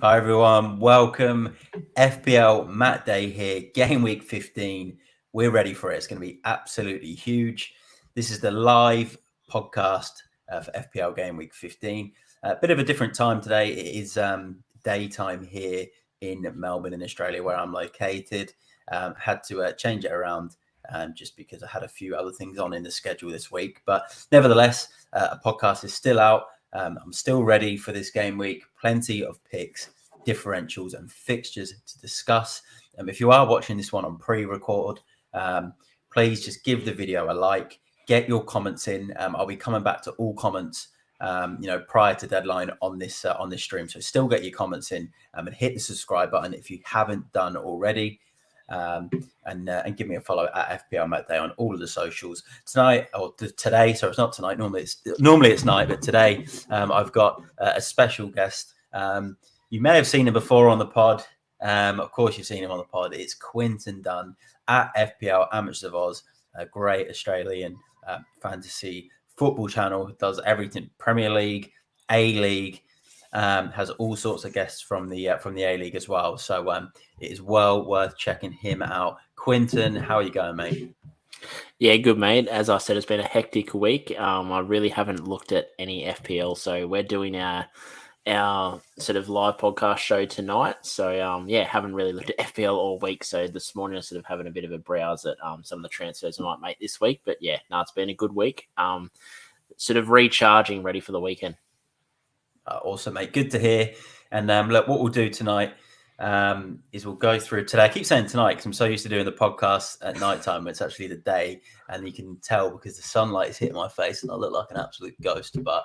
Hi everyone, welcome. FPL Matt Day here, game week 15. We're ready for it. It's going to be absolutely huge. This is the live podcast for FPL game week 15. A bit of a different time today. It is daytime here in Melbourne in Australia where I'm located. Had to change it around just because I had a few other things on in the schedule this week. But nevertheless, a podcast is still out. I'm still ready for this game week. Plenty of picks, differentials, and fixtures to discuss. If you are watching this one on pre-record, please just give the video a like. Get your comments in. I'll be coming back to all comments, prior to deadline on this stream. So still get your comments in and hit the subscribe button if you haven't done already. And give me a follow at FPL Matt Day on all of the socials tonight or today. So it's not tonight. Normally it's night, but today I've got a special guest. You may have seen him before on the pod. Of course, you've seen him on the pod. It's Quinton Dunn at FPL Amateurs of Oz, a great Australian fantasy football channel. Does everything: Premier League, A-League. Has all sorts of guests from the A-League as well. So it is well worth checking him out. Quinton, how are you going, mate? Yeah, good, mate. As I said, it's been a hectic week. I really haven't looked at any FPL, so we're doing our sort of live podcast show tonight. So haven't really looked at FPL all week. So this morning I was sort of having a bit of a browse at some of the transfers I might make this week. But yeah, no, it's been a good week. Sort of recharging, ready for the weekend. Awesome, mate. Good to hear. And look, what we'll do tonight is we'll go through today. I keep saying tonight because I'm so used to doing the podcast at nighttime, but it's actually the day. And you can tell because the sunlight is hitting my face and I look like an absolute ghost. But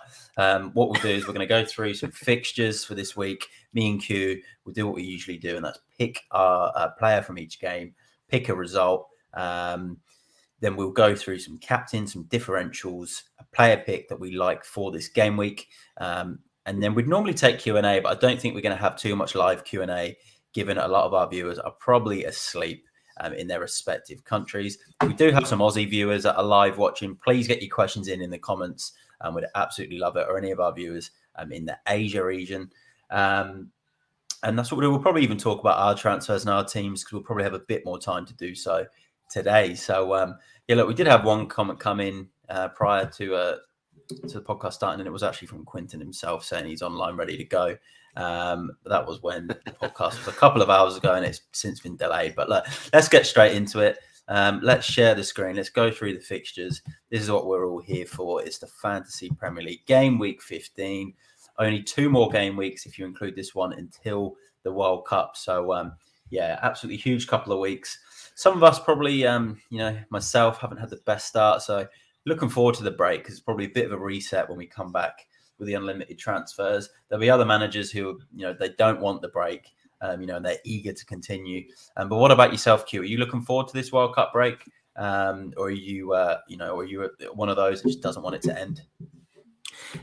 what we'll do is we're going to go through some fixtures for this week. Me and Q will do what we usually do, and that's pick our player from each game, pick a result. Then we'll go through some captains, some differentials, a player pick that we like for this game week. And then we'd normally take Q&A, but I don't think we're going to have too much live Q&A, given a lot of our viewers are probably asleep in their respective countries. We do have some Aussie viewers that are live watching. Please get your questions in the comments. We'd absolutely love it. Or any of our viewers in the Asia region. And that's what we'll do. We'll probably even talk about our transfers and our teams because we'll probably have a bit more time to do so today. So, look, we did have one comment come in prior to the podcast starting, and it was actually from Quinton himself saying he's online ready to go. That was when the podcast was a couple of hours ago, and it's since been delayed. But look, let's get straight into it. Let's share the screen. Let's go through the fixtures. This is what we're all here for. It's the Fantasy Premier League game week 15. Only 2 more game weeks if you include this one until the World Cup. So absolutely huge couple of weeks. Some of us probably, myself, haven't had the best start. So looking forward to the break because it's probably a bit of a reset when we come back with the unlimited transfers. There'll be other managers who, they don't want the break, and they're eager to continue. But what about yourself, Q? Are you looking forward to this World Cup break, or are you, are you one of those that just doesn't want it to end?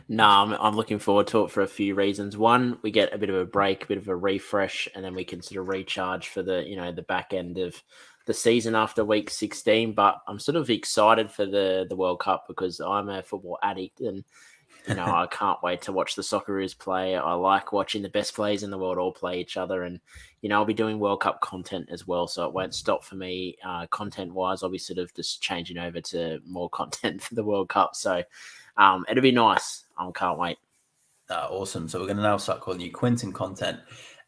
No, I'm looking forward to it for a few reasons. One, we get a bit of a break, a bit of a refresh, and then we can sort of recharge for the, the back end of the season after week 16. But I'm sort of excited for the World Cup because I'm a football addict and, I can't wait to watch the Socceroos play. I like watching the best players in the world all play each other. And, I'll be doing World Cup content as well. So it won't stop for me content-wise. I'll be sort of just changing over to more content for the World Cup. So it'll be nice. I can't wait. Awesome. So we're going to now start calling you Quinton Content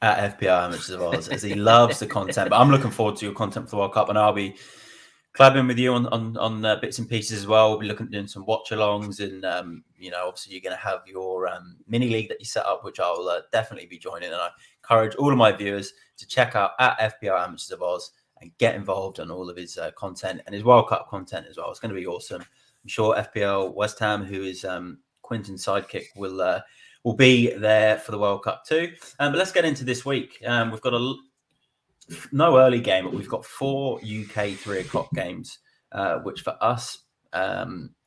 at FPL Amateurs of Oz, as he loves the content. But I'm looking forward to your content for the World Cup, and I'll be collabing with you on bits and pieces as well. We'll be looking at doing some watch-alongs, and obviously you're going to have your mini league that you set up, which I'll definitely be joining. And I encourage all of my viewers to check out at FPL Amateurs of Oz and get involved on all of his content and his World Cup content as well. It's going to be awesome. I'm sure FPL West Ham, who is Quinton's sidekick, will be there for the World Cup too. But let's get into this week. We've got no early game, but we've got 4 UK 3 o'clock games, which for us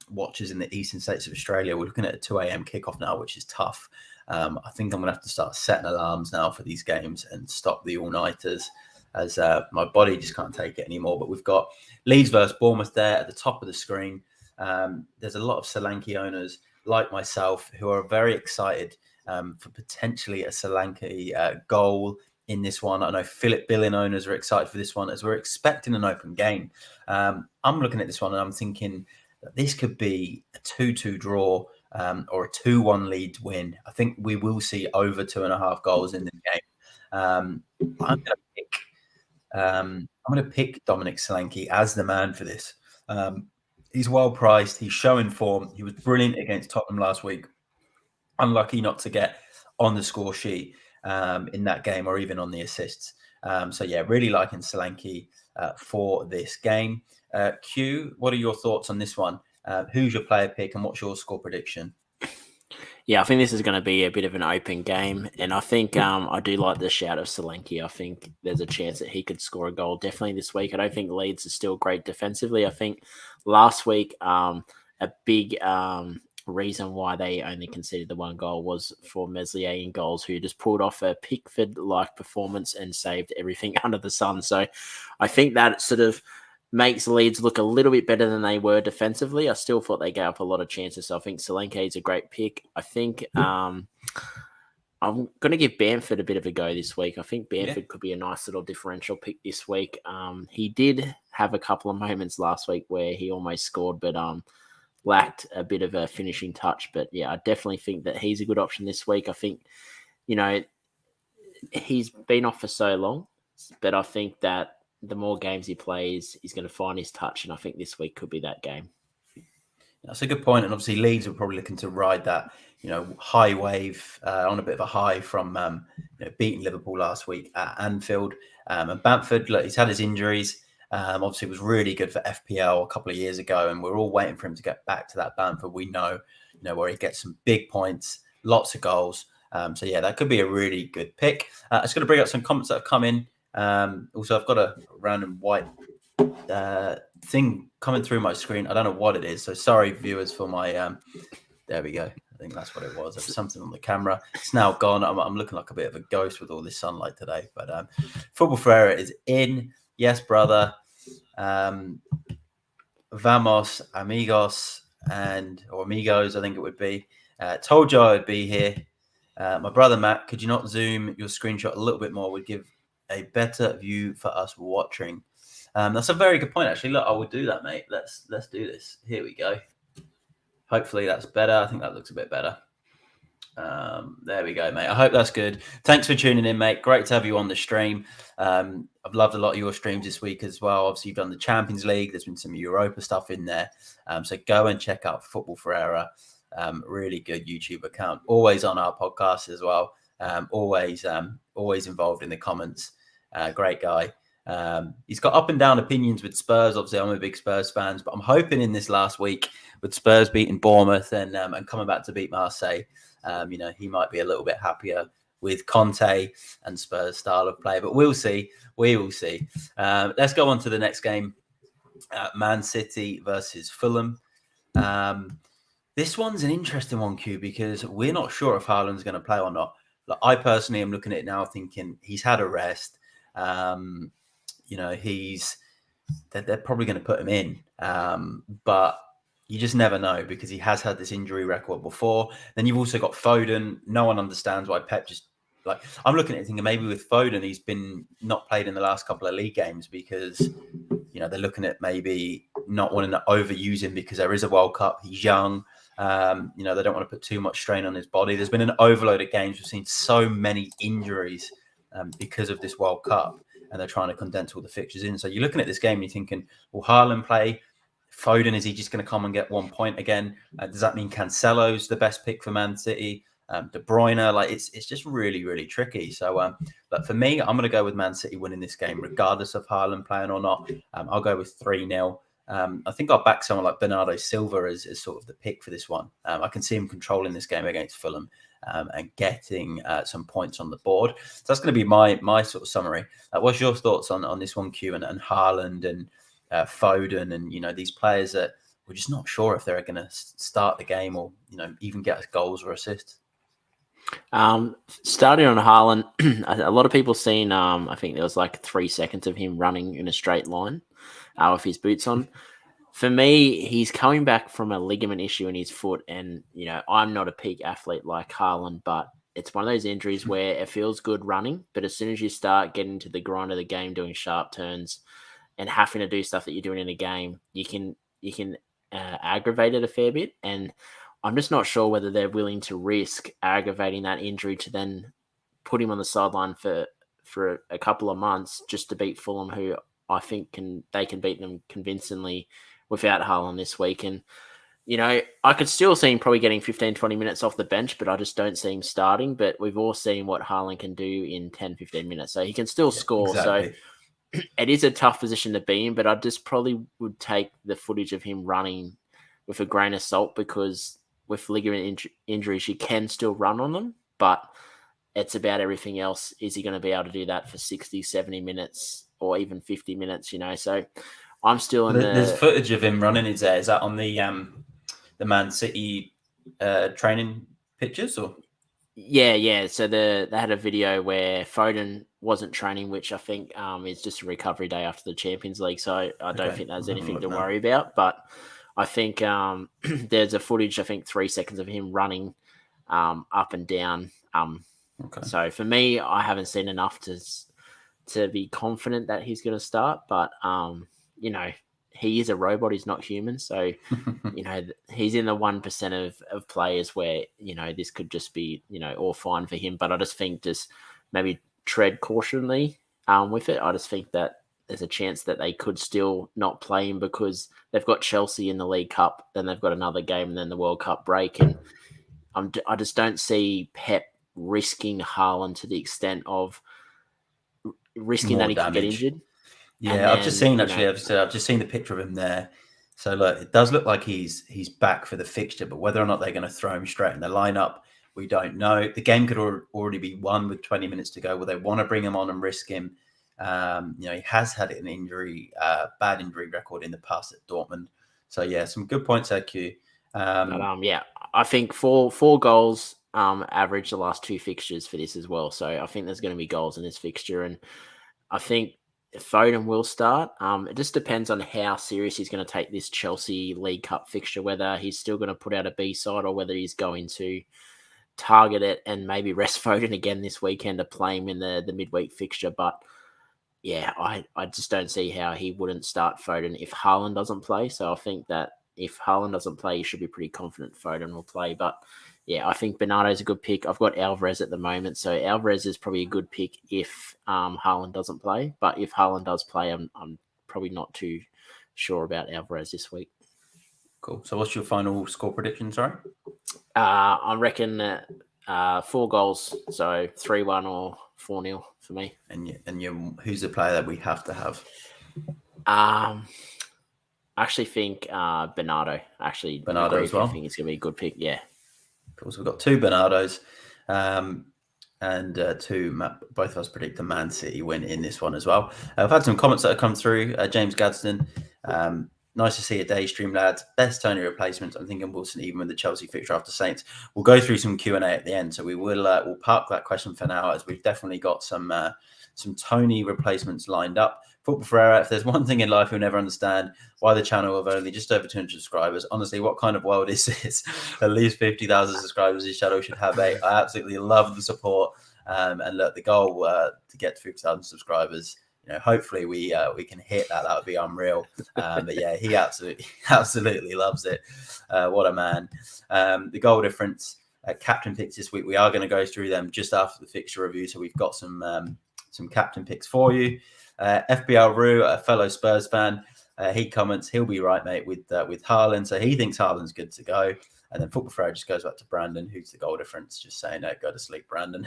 watchers in the eastern states of Australia, we're looking at a 2 a.m. kickoff now, which is tough. I think I'm going to have to start setting alarms now for these games and stop the all-nighters. as my body just can't take it anymore. But we've got Leeds versus Bournemouth there at the top of the screen. There's a lot of Solanke owners like myself who are very excited for potentially a Solanke goal in this one. I know Philip Billing owners are excited for this one as we're expecting an open game. I'm looking at this one and I'm thinking that this could be a 2-2 draw or a 2-1 Leeds win. I think we will see over 2.5 goals in this game. I'm going to pick Dominic Solanke as the man for this. He's well priced. He's showing form. He was brilliant against Tottenham last week. Unlucky not to get on the score sheet in that game or even on the assists. So yeah, really liking Solanke for this game. Q, what are your thoughts on this one? Who's your player pick and what's your score prediction? Yeah, I think this is going to be a bit of an open game, and I think I do like the shout of Solanke. I think there's a chance that he could score a goal definitely this week. I don't think Leeds is still great defensively. I think last week a big reason why they only conceded the 1 goal was for Meslier in goals, who just pulled off a Pickford-like performance and saved everything under the sun. So I think that sort of makes Leeds look a little bit better than they were defensively. I still thought they gave up a lot of chances, so I think Solanke is a great pick. I think I'm going to give Bamford a bit of a go this week. I think Bamford could be a nice little differential pick this week. He did have a couple of moments last week where he almost scored, but lacked a bit of a finishing touch. But yeah, I definitely think that he's a good option this week. I think, he's been off for so long, but I think that the more games he plays, he's going to find his touch, and I think this week could be that game. That's a good point, and obviously Leeds are probably looking to ride that, high wave on a bit of a high from beating Liverpool last week at Anfield. And Bamford, look, he's had his injuries. Obviously, was really good for FPL a couple of years ago, and we're all waiting for him to get back to that Bamford we know, where he gets some big points, lots of goals. So yeah, that could be a really good pick. I'm just going to bring up some comments that have come in. Also, I've got a random white thing coming through my screen. I don't know what it is, so sorry, viewers, for my. There we go. I think that's what it was. There was something on the camera. It's now gone. I'm looking like a bit of a ghost with all this sunlight today. But Football Ferreira is in. Yes, brother. Vamos, amigos, or amigos, I think it would be. Told you I would be here. My brother Matt, could you not zoom your screenshot a little bit more? Would give a better view for us watching. That's a very good point, actually. Look, I will do that, mate. Let's do this. Here we go. Hopefully that's better. I think that looks a bit better. There we go, mate. I hope that's good. Thanks for tuning in, mate. Great to have you on the stream. I've loved a lot of your streams this week as well. Obviously, you've done the Champions League. There's been some Europa stuff in there. So go and check out Football Ferreira. Really good YouTube account. Always on our podcast as well. Always involved in the comments. Great guy. He's got up and down opinions with Spurs. Obviously, I'm a big Spurs fan, but I'm hoping in this last week with Spurs beating Bournemouth and coming back to beat Marseille, he might be a little bit happier with Conte and Spurs' style of play. But we'll see. We will see. Let's go on to the next game. Man City versus Fulham. This one's an interesting one, Q, because we're not sure if Haaland's going to play or not. Like, I personally am looking at it now thinking he's had a rest. They're probably going to put him in. But you just never know because he has had this injury record before. Then you've also got Foden. No one understands why Pep just I'm looking at it thinking maybe with Foden, he's been not played in the last couple of league games because, they're looking at maybe not wanting to overuse him because there is a World Cup. He's young. They don't want to put too much strain on his body. There's been an overload of games. We've seen so many injuries because of this World Cup, and they're trying to condense all the fixtures in. So you're looking at this game and you're thinking, will Haaland play? Foden, is he just going to come and get 1 point again? Does that mean Cancelo's the best pick for Man City? De Bruyne, it's just really, really tricky. So, but for me, I'm going to go with Man City winning this game, regardless of Haaland playing or not. I'll go with 3-0. I think I'll back someone like Bernardo Silva as sort of the pick for this one. I can see him controlling this game against Fulham and getting some points on the board. So that's going to be my sort of summary. What's your thoughts on this one, Q, and Haaland and Foden and, these players that we're just not sure if they're going to start the game or, even get us goals or assists? Starting on Haaland, a lot of people seen. I think there was like 3 seconds of him running in a straight line, with his boots on. For me, he's coming back from a ligament issue in his foot, and I'm not a peak athlete like Haaland, but it's one of those injuries where it feels good running, but as soon as you start getting to the grind of the game, doing sharp turns, and having to do stuff that you're doing in a game, you can aggravate it a fair bit, and I'm just not sure whether they're willing to risk aggravating that injury to then put him on the sideline for a couple of months just to beat Fulham, who I think they can beat them convincingly without Haaland this week. And, I could still see him probably getting 15, 20 minutes off the bench, but I just don't see him starting. But we've all seen what Haaland can do in 10, 15 minutes. So he can still score. Exactly. So it is a tough position to be in, but I just probably would take the footage of him running with a grain of salt, because with ligament injuries, you can still run on them, but it's about everything else. Is he going to be able to do that for 60, 70 minutes or even 50 minutes, So I'm still in There's footage of him running. Is that on the Man City training pictures? Or Yeah. So they had a video where Foden wasn't training, which I think is just a recovery day after the Champions League. So I don't think there's anything to worry about. But I think there's a footage, I think 3 seconds of him running up and down. So for me, I haven't seen enough to be confident that he's going to start. But, he is a robot. He's not human. So, he's in the 1% of players where, this could just be, all fine for him. But I just think just maybe tread cautionly with it. I just think that there's a chance that they could still not play him because they've got Chelsea in the League Cup, then they've got another game, and then the World Cup break. And I just don't see Pep risking Haaland to the extent of risking more that he damage. could get injured. Yeah, I've just seen I've just seen the picture of him there. So look, it does look like he's back for the fixture, but whether or not they're going to throw him straight in the lineup, we don't know. The game could already be won with 20 minutes to go. Will they want to bring him on and risk him? He has had an injury, bad injury record in the past at Dortmund. So yeah, some good points there, Q. I think four goals average the last 2 fixtures for this as well. So I think there's going to be goals in this fixture, and I think Foden will start. It just depends on how serious he's going to take this Chelsea League Cup fixture, whether he's still going to put out a B side or whether he's going to target it and maybe rest Foden again this weekend to play him in the midweek fixture. But yeah, I just don't see how he wouldn't start Foden if Haaland doesn't play. So I think that if Haaland doesn't play, you should be pretty confident Foden will play. But yeah, I think Bernardo's a good pick. I've got Alvarez at the moment, so Alvarez is probably a good pick if Haaland doesn't play. But if Haaland does play, I'm probably not too sure about Alvarez this week. Cool. So what's your final score prediction, sorry? I reckon 4 goals, so 3-1 or 4-0 for me. And who's the player that we have to have? I actually think Bernardo. Bernardo as well? I think it's going to be a good pick, yeah. Cool. So we've got 2 Bernardos and 2, both of us predict the Man City win in this one as well. I've had some comments that have come through. James Gadsden, nice to see a day stream, lads. Best Tony replacement. I'm thinking Wilson even with the Chelsea fixture after Saints. We'll go through some Q&A at the end. So we will we'll park that question for now, as we've definitely got some Tony replacements lined up. Football Ferreira, if there's one thing in life you'll never understand, why the channel of only just over 200 subscribers. Honestly, what kind of world is this? At least 50,000 subscribers each channel should have I absolutely love the support. And look, the goal to get to 50,000 subscribers, hopefully we can hit that. That would be unreal. But yeah, he absolutely loves it. What a man. The goal difference, captain picks this week. We are going to go through them just after the fixture review. So we've got some captain picks for you. FPL Rue, a fellow Spurs fan, he comments, he'll be right, mate, with Haaland. So he thinks Haaland's good to go. And then Football Ferreira just goes back to Brandon, who's the goal difference, just saying, no, go to sleep, Brandon.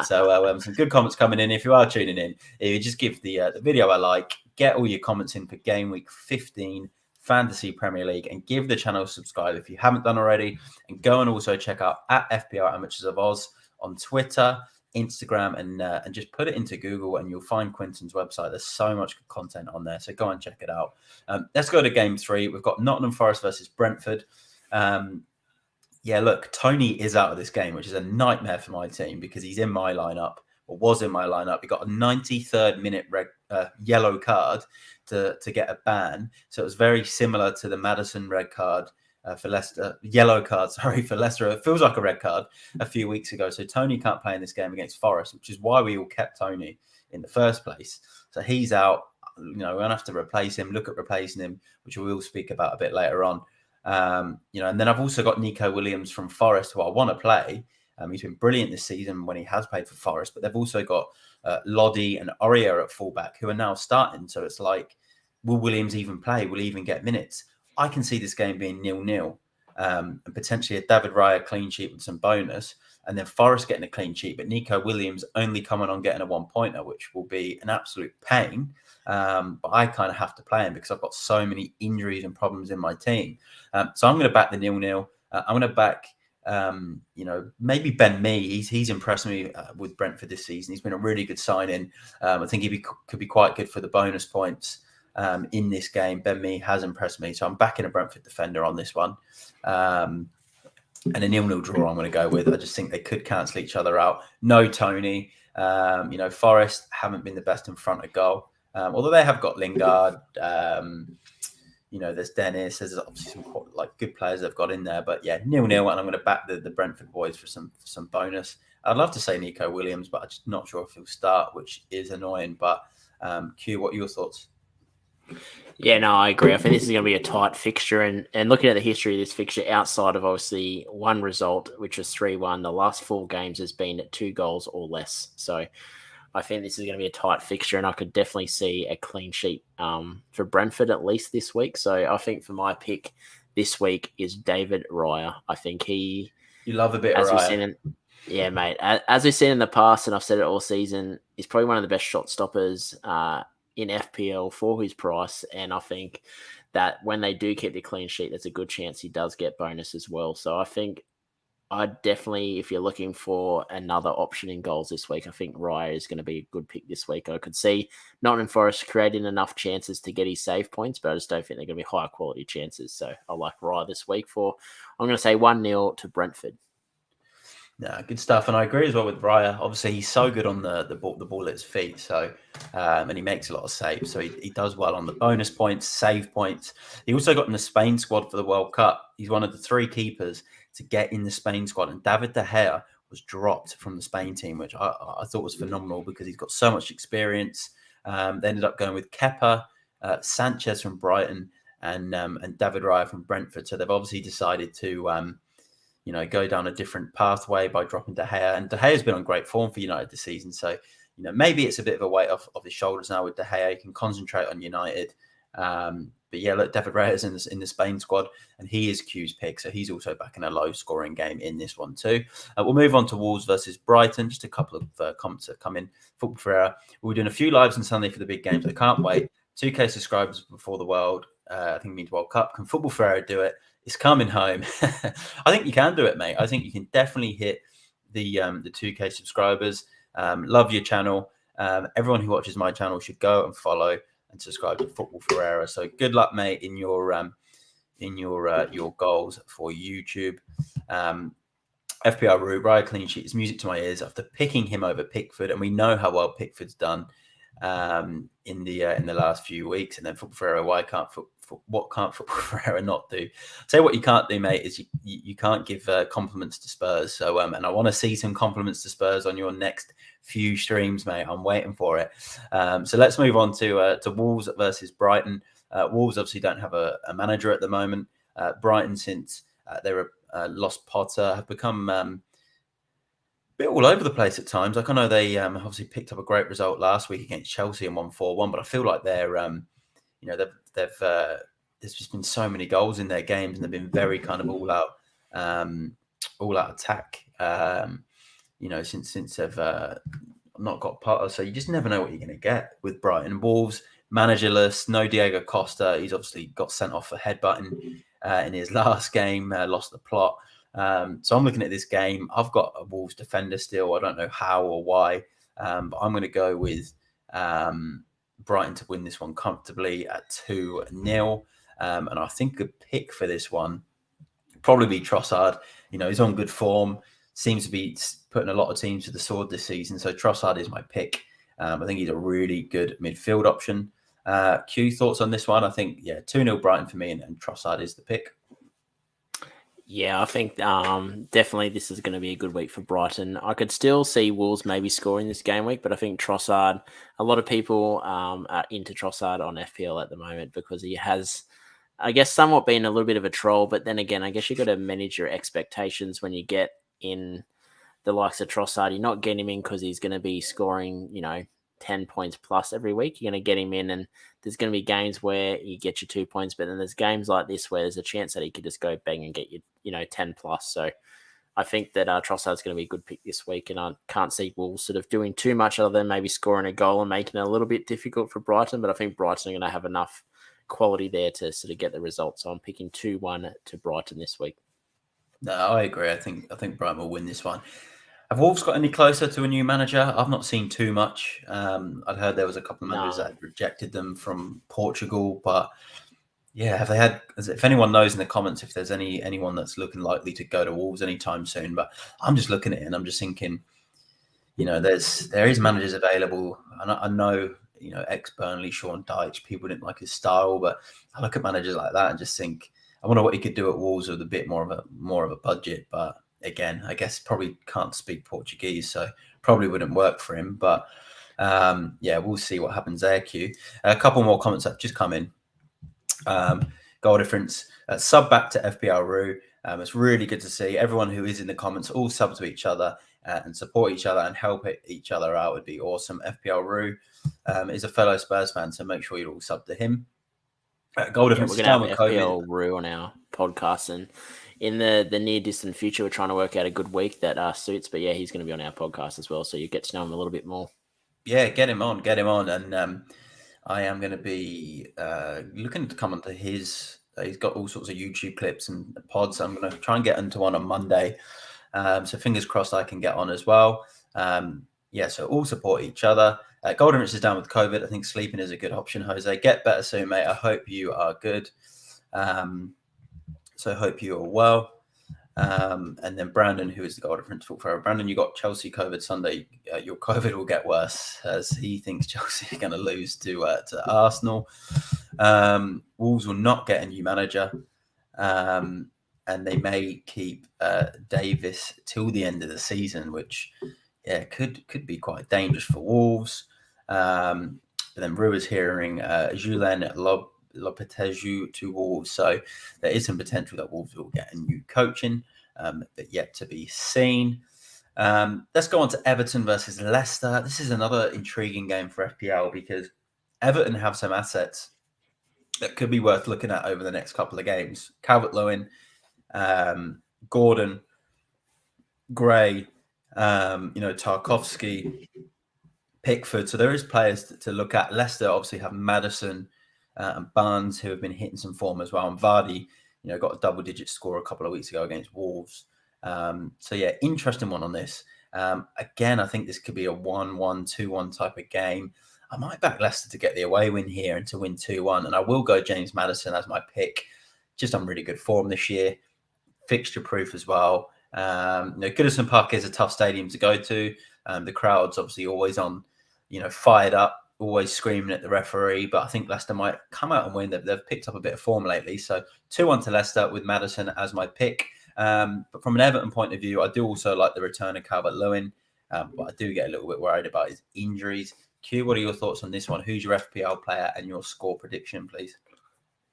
So some good comments coming in. If you are tuning in, if you just give the video a like, get all your comments in for Game Week 15 Fantasy Premier League, and give the channel a subscribe if you haven't done already. And go and also check out at FPL Amateurs of Oz on Twitter, Instagram, and just put it into Google and you'll find Quinton's website. There's so much good content on there, so go and check it out. Let's go to game 3. We've got Nottingham Forest versus Brentford. Yeah, look, Tony is out of this game, which is a nightmare for my team because he's in my lineup or was in my lineup. He got a 93rd minute yellow card to get a ban. So it was very similar to the Maddison red card for Leicester, yellow card, sorry, for Leicester. It feels like a red card a few weeks ago. So Tony can't play in this game against Forest, which is why we all kept Tony in the first place. So he's out. We're going to have to replace him, look at replacing him, which we will speak about a bit later on. And then I've also got Nico Williams from Forest, who I want to play. He's been brilliant this season when he has played for Forest, but they've also got Lodi and Aurier at fullback who are now starting. So it's like, will Williams even play? Will he even get minutes? I can see this game being 0-0 and potentially a David Raya clean sheet with some bonus, and then Forest getting a clean sheet, but Nico Williams only coming on getting a 1-pointer, which will be an absolute pain. But I kind of have to play him because I've got so many injuries and problems in my team. So I'm going to back the 0-0. I'm going to back, maybe Ben Mee. He's impressed me with Brentford this season. He's been a really good signing. I think he could be quite good for the bonus points in this game. Ben Mee has impressed me. So I'm backing a Brentford defender on this one. And a 0-0 draw I'm going to go with. I just think they could cancel each other out. No Tony. Forest haven't been the best in front of goal. Although they have got Lingard, there's Dennis, there's obviously some good players they've got in there. But yeah, 0-0, and I'm going to back the Brentford boys for some bonus. I'd love to say Nico Williams, but I'm just not sure if he'll start, which is annoying. But Q, what are your thoughts? Yeah, no, I agree. I think this is going to be a tight fixture. And looking at the history of this fixture, outside of obviously one result, which was 3-1, the last 4 games has been 2 goals or less. So I think this is going to be a tight fixture, and I could definitely see a clean sheet for Brentford at least this week. So I think for my pick this week is David Raya. I think you love a bit of Raya. Yeah, mate. As we've seen in the past, and I've said it all season, he's probably one of the best shot stoppers in FPL for his price. And I think that when they do keep the clean sheet, there's a good chance he does get bonus as well. So I think I'd definitely, if you're looking for another option in goals this week, I think Raya is going to be a good pick this week. I could see Nottingham Forest creating enough chances to get his save points, but I just don't think they're going to be high quality chances. So I like Raya this week I'm going to say 1-0 to Brentford. Yeah, good stuff, and I agree as well with Raya. Obviously, he's so good on the ball at his feet, so and he makes a lot of saves, so he does well on the bonus points, save points. He also got in the Spain squad for the World Cup. He's one of the 3 keepers to get in the Spain squad, and David De Gea was dropped from the Spain team, which I thought was phenomenal because he's got so much experience. They ended up going with Kepa, Sanchez from Brighton, and David Raya from Brentford. So they've obviously decided to go down a different pathway by dropping De Gea. And De Gea's been on great form for United this season. So, maybe it's a bit of a weight off his shoulders now with De Gea. He can concentrate on United. But yeah, look, David Raya's in the Spain squad, and he is Q's pick. So he's also back in a low-scoring game in this one too. We'll move on to Wolves versus Brighton. Just a couple of comments that come in. Football Ferreira. We're doing a few lives on Sunday for the big games. I can't wait. 2K subscribers before the World. I think it means World Cup. Can Football Ferreira do it? It's coming home. I think you can do it, mate. I think you can definitely hit the 2K subscribers. Love your channel. Everyone who watches my channel should go and follow and subscribe to Football Ferreira. So good luck, mate, in your goals for YouTube. FPL Root, Raya clean sheet is music to my ears after picking him over Pickford, and we know how well Pickford's done in the last few weeks. And then Football Ferreira, what can't Football Ferreira not do? Say what you can't do, mate, is you can't give compliments to Spurs. So and I want to see some compliments to Spurs on your next few streams, mate. I'm waiting for it. So let's move on to Wolves versus Brighton. Wolves obviously don't have a manager at the moment. Brighton, since they were lost Potter, have become a bit all over the place at times. Like, I know they obviously picked up a great result last week against Chelsea and won 4-1, but I feel like they're there's just been so many goals in their games, and they've been very kind of all out attack. Since they've not got Potter, so you just never know what you're going to get with Brighton. Wolves managerless, no Diego Costa. He's obviously got sent off for headbutting in his last game, lost the plot. So I'm looking at this game. I've got a Wolves defender still. I don't know how or why, but I'm going to go with Brighton to win this one comfortably at 2-0. And I think a pick for this one probably be Trossard. He's on good form, seems to be putting a lot of teams to the sword this season. So Trossard is my pick. I think he's a really good midfield option. Q, thoughts on this one? I think, 2-0 Brighton for me, and Trossard is the pick. Yeah, I think definitely this is going to be a good week for Brighton. I could still see Wolves maybe scoring this game week, but I think Trossard, a lot of people are into Trossard on FPL at the moment because he has, I guess, somewhat been a little bit of a troll. But then again, I guess you've got to manage your expectations when you get in the likes of Trossard. You're not getting him in because he's going to be scoring, 10 points plus every week. You're going to get him in, and there's going to be games where you get your 2 points, but then there's games like this where there's a chance that he could just go bang and get you, 10 plus. So I think that Trossard's going to be a good pick this week, and I can't see Wolves sort of doing too much other than maybe scoring a goal and making it a little bit difficult for Brighton, but I think Brighton are going to have enough quality there to sort of get the result. So I'm picking 2-1 to Brighton this week. No, I agree. I think Brighton will win this one. Have Wolves got any closer to a new manager? I've not seen too much. I'd heard there was a couple of managers that had rejected them from Portugal, but yeah, have they had? If anyone knows in the comments if there's anyone that's looking likely to go to Wolves anytime soon, but I'm just looking at it and I'm just thinking, there is managers available, and I know ex-Burnley Sean Dyche, people didn't like his style, but I look at managers like that and just think, I wonder what he could do at Wolves with a bit more of a budget, but. Again, I guess probably can't speak Portuguese, so probably wouldn't work for him. But we'll see what happens there, Q. A couple more comments have just come in. Goal difference, sub back to FPL Roo. It's really good to see everyone who is in the comments all sub to each other and support each other and help each other out would be awesome. FPL Roo is a fellow Spurs fan, so make sure you all sub to him. Goal difference. We're going to have FPL Roo on our podcast, and in the near distant future, we're trying to work out a good week that suits. But yeah, he's going to be on our podcast as well, so you get to know him a little bit more. Yeah, get him on, and I am going to be looking to come onto his. He's got all sorts of YouTube clips and pods. I'm going to try and get into one on Monday, so fingers crossed I can get on as well. So all support each other. Golden Rich is down with COVID. I think sleeping is a good option, Jose. Get better soon, mate. I hope you are good. So I hope you are well. And then Brandon, who is the goal difference for Brandon, you got Chelsea COVID Sunday. Your COVID will get worse as he thinks Chelsea are going to lose to Arsenal. Wolves will not get a new manager. And they may keep Davis till the end of the season, which could be quite dangerous for Wolves. But then Rue is hearing Julien Lopetegui to Wolves, so there is some potential that Wolves will get a new coaching, but yet to be seen. Let's go on to Everton versus Leicester. This is another intriguing game for FPL because Everton have some assets that could be worth looking at over the next couple of games. Calvert-Lewin, Gordon, Gray, Tarkovsky, Pickford. So there is players to look at. Leicester obviously have Maddison and Barnes, who have been hitting some form as well. And Vardy, got a double-digit score a couple of weeks ago against Wolves. Interesting one on this. Again, I think this could be a 1-1, 2-1 type of game. I might back Leicester to get the away win here and to win 2-1. And I will go James Maddison as my pick. Just on really good form this year. Fixture proof as well. Goodison Park is a tough stadium to go to. The crowd's obviously always on, fired up, always screaming at the referee. But I think Leicester might come out and win. They've picked up a bit of form lately. So 2-1 to Leicester with Maddison as my pick. But from an Everton point of view, I do also like the return of Calvert-Lewin. But I do get a little bit worried about his injuries. Q, what are your thoughts on this one? Who's your FPL player and your score prediction, please?